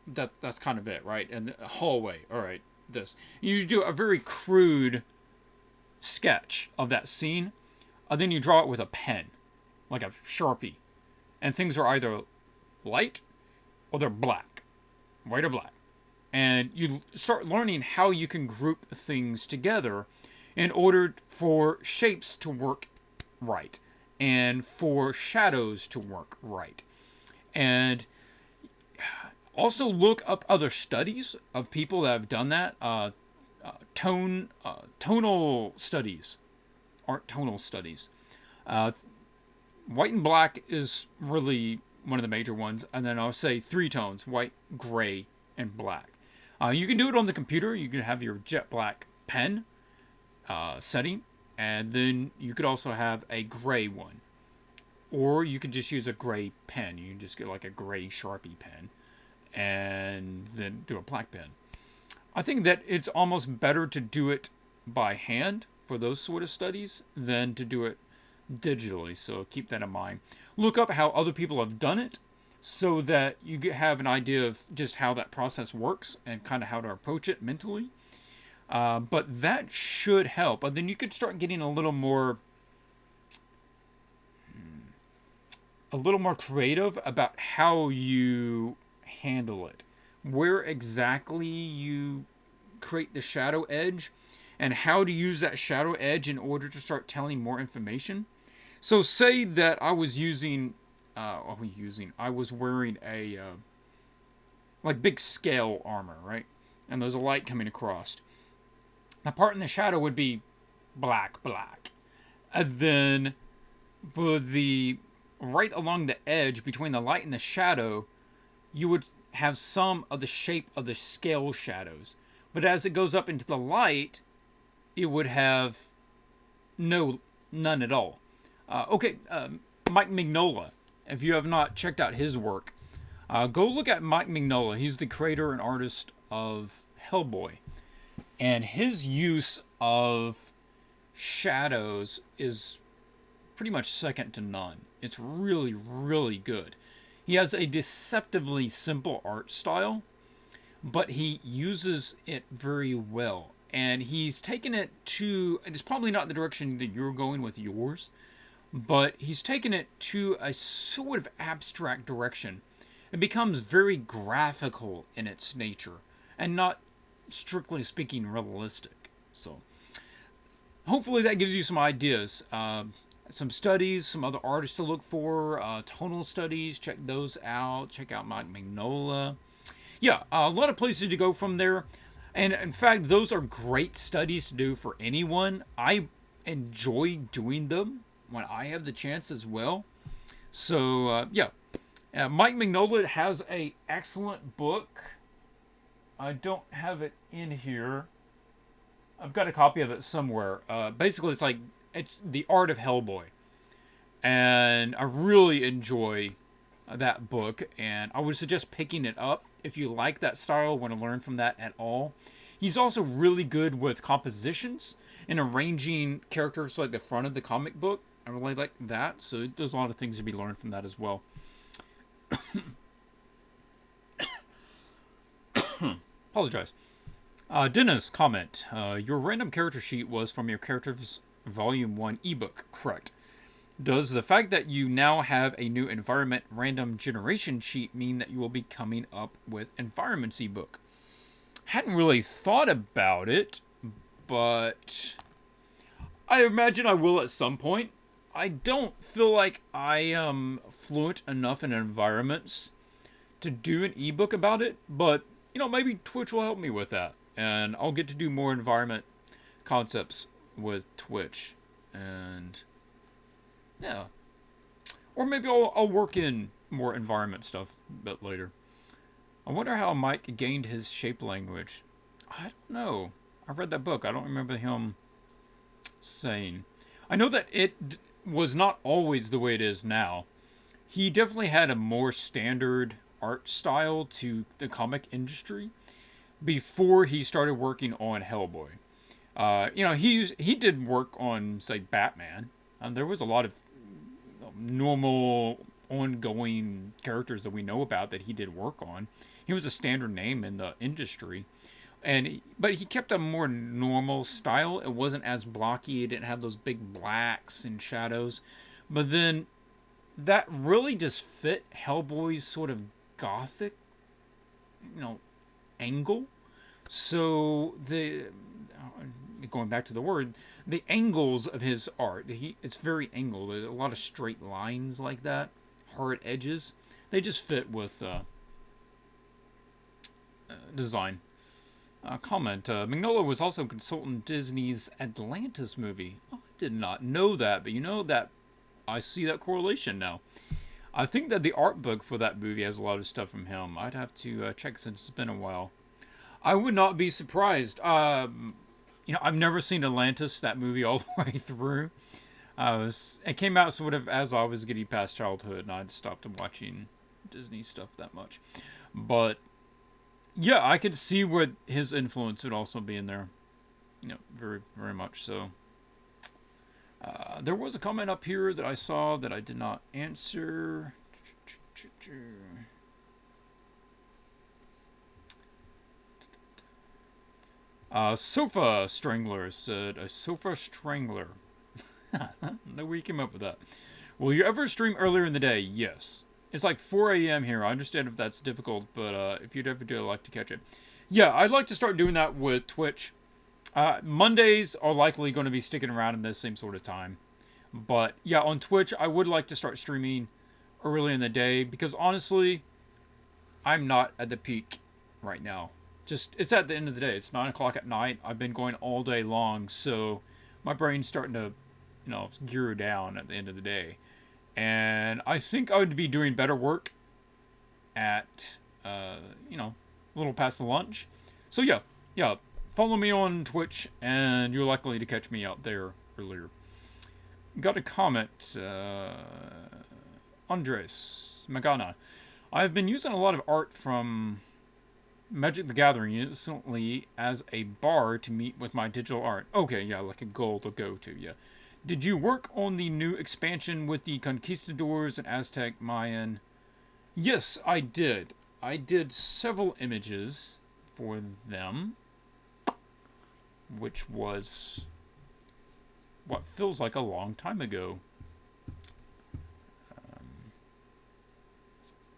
that's kind of it, right? And the hallway, all right, this. You do a very crude sketch of that scene, and then you draw it with a pen, like a Sharpie. And things are either light or they're black, white or black. And you start learning how you can group things together in order for shapes to work right and for shadows to work right. And also look up other studies of people that have done that. Tonal studies, art tonal studies. White and black is really one of the major ones, and then I'll say 3 tones: white, gray, and black. You can do it on the computer. You can have your jet black pen setting, and then you could also have a gray one, or you could just use a gray pen. You can just get like a gray Sharpie pen and then do a black pen. I think that it's almost better to do it by hand for those sort of studies than to do it digitally, so keep that in mind. Look up how other people have done it. so that you have an idea of just how that process works and kind of how to approach it mentally. But that should help. And then you could start getting a little more creative about how you handle it, where exactly you create the shadow edge, and how to use that shadow edge in order to start telling more information. So say that I was I was wearing a like big scale armor, right? And there's a light coming across. The part in the shadow would be black, black. And then for the right along the edge between the light and the shadow, you would have some of the shape of the scale shadows. But as it goes up into the light, it would have none at all. Mike Mignola. If you have not checked out his work, go look at Mike Mignola. He's the creator and artist of Hellboy. And his use of shadows is pretty much second to none. It's really, really good. He has a deceptively simple art style, but he uses it very well. And he's taken it to, and it's probably not the direction that you're going with yours, but he's taken it to a sort of abstract direction. It becomes very graphical in its nature, and not strictly speaking realistic. So hopefully that gives you some ideas, some studies, some other artists to look for, tonal studies. Check those out. Check out Mike Mignola. Yeah, a lot of places to go from there. And in fact, those are great studies to do for anyone. I enjoy doing them when I have the chance as well. So Mike Mignola has a excellent book. I don't have it in here. I've got a copy of it somewhere. Basically, it's The Art of Hellboy. And I really enjoy that book. And I would suggest picking it up if you like that style, want to learn from that at all. He's also really good with compositions and arranging characters like the front of the comic book. I really like that. So there's a lot of things to be learned from that as well. Apologize. Dennis comment. Your random character sheet was from your Characters Volume 1 ebook, correct? Does the fact that you now have a new environment random generation sheet mean that you will be coming up with environments ebook? Hadn't really thought about it, but I imagine I will at some point. I don't feel like I am fluent enough in environments to do an ebook about it, but maybe Twitch will help me with that, and I'll get to do more environment concepts with Twitch, and yeah, or maybe I'll work in more environment stuff a bit later. I wonder how Mike gained his shape language. I don't know. I read that book. I don't remember him saying. I know that it was not always the way it is now. He definitely had a more standard art style to the comic industry before he started working on Hellboy. He did work on, say, Batman. There was a lot of normal, ongoing characters that we know about that he did work on. He was a standard name in the industry. But he kept a more normal style. It wasn't as blocky. It didn't have those big blacks and shadows. But then that really just fit Hellboy's sort of gothic, angle. So going back to the word, the angles of his art, it's very angled. There's a lot of straight lines like that, hard edges. They just fit with design. Comment. Mignola was also consultant Disney's Atlantis movie. Oh, I did not know that, but that I see that correlation now. I think that the art book for that movie has a lot of stuff from him. I'd have to check since it's been a while. I would not be surprised. I've never seen Atlantis, that movie, all the way through. It came out sort of as I was getting past childhood, and I'd stopped watching Disney stuff that much. But yeah, I could see where his influence would also be in there. Very, very much so. There was a comment up here that I saw that I did not answer. Sofa Strangler said, a sofa strangler. No way you came up with that. Will you ever stream earlier in the day? Yes. It's like 4 a.m. here. I understand if that's difficult, but if you'd ever do, I'd like to catch it. Yeah, I'd like to start doing that with Twitch. Mondays are likely going to be sticking around in this same sort of time. But yeah, on Twitch, I would like to start streaming early in the day because honestly, I'm not at the peak right now. Just, it's at the end of the day. It's 9 o'clock at night. I've been going all day long, so my brain's starting to, gear down at the end of the day. And I think I would be doing better work at, a little past the lunch. So yeah, follow me on Twitch, and you're likely to catch me out there earlier. Got a comment, Andres Magana. I've been using a lot of art from Magic the Gathering instantly as a bar to meet with my digital art. Okay, yeah, like a goal to go to, yeah. Did you work on the new expansion with the Conquistadors and Aztec Mayan? Yes, I did. I did several images for them, which was what feels like a long time ago.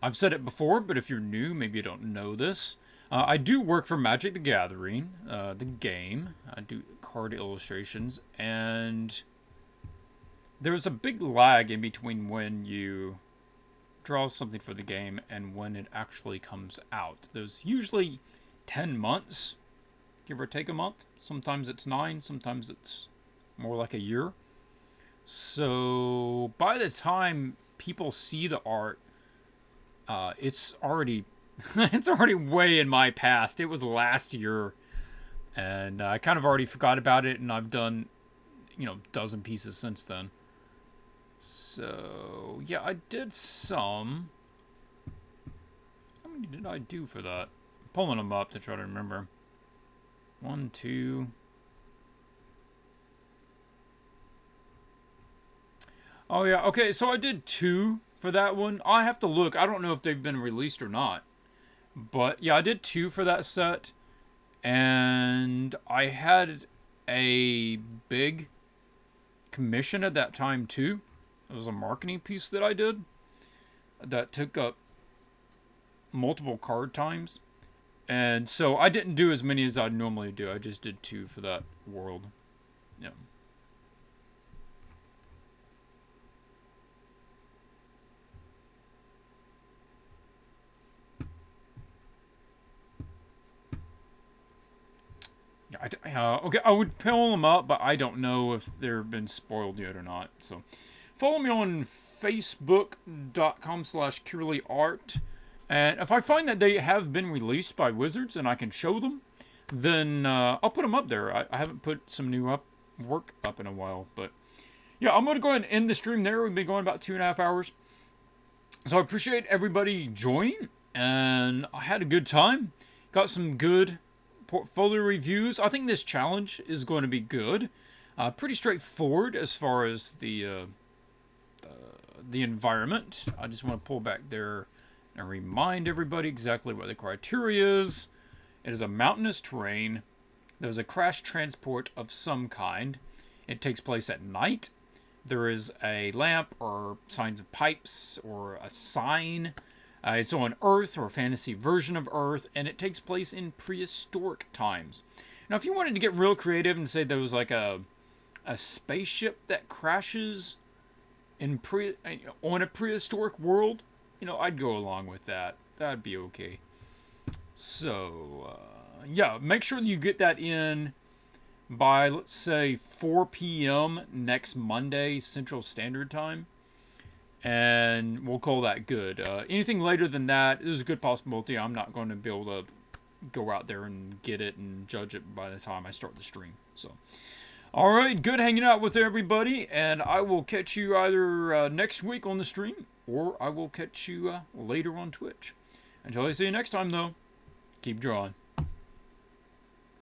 I've said it before, but if you're new, maybe you don't know this. I do work for Magic the Gathering, the game. I do card illustrations, and there's a big lag in between when you draw something for the game and when it actually comes out. There's usually 10 months, give or take a month. Sometimes it's 9, sometimes it's more like a year. So by the time people see the art, it's already it's already way in my past. It was last year, and I kind of already forgot about it, and I've done, dozen pieces since then. So, yeah, I did some. How many did I do for that? I'm pulling them up to try to remember. 1, 2. Oh, yeah, okay, so I did 2 for that one. I have to look. I don't know if they've been released or not. But, yeah, I did 2 for that set. And I had a big commission at that time, too. It was a marketing piece that I did that took up multiple card times. And so I didn't do as many as I'd normally do. I just did 2 for that world. Yeah. Okay, I would pull them up, but I don't know if they've been spoiled yet or not. So, follow me on facebook.com/CearleyArt. And if I find that they have been released by Wizards and I can show them, then I'll put them up there. I haven't put some new work up in a while. But, yeah, I'm going to go ahead and end the stream there. We've been going about 2.5 hours. So, I appreciate everybody joining. And I had a good time. Got some good portfolio reviews. I think this challenge is going to be good. Pretty straightforward as far as the environment. I just want to pull back there and remind everybody exactly what the criteria is. It is a mountainous terrain. There's a crash transport of some kind. It takes place at night. There is a lamp or signs of pipes or a sign. It's on Earth, or a fantasy version of Earth, and it takes place in prehistoric times. Now, if you wanted to get real creative and say there was like a spaceship that crashes on a prehistoric world, I'd go along with that. That'd be okay. So, yeah, make sure you get that in by, let's say, 4 p.m. next Monday, Central Standard Time. And we'll call that good. Anything later than that, there's a good possibility I'm not going to be able to go out there and get it and judge it by the time I start the stream. So, all right, good hanging out with everybody, and I will catch you either next week on the stream, or I will catch you later on Twitch. Until I see you next time, though, keep drawing.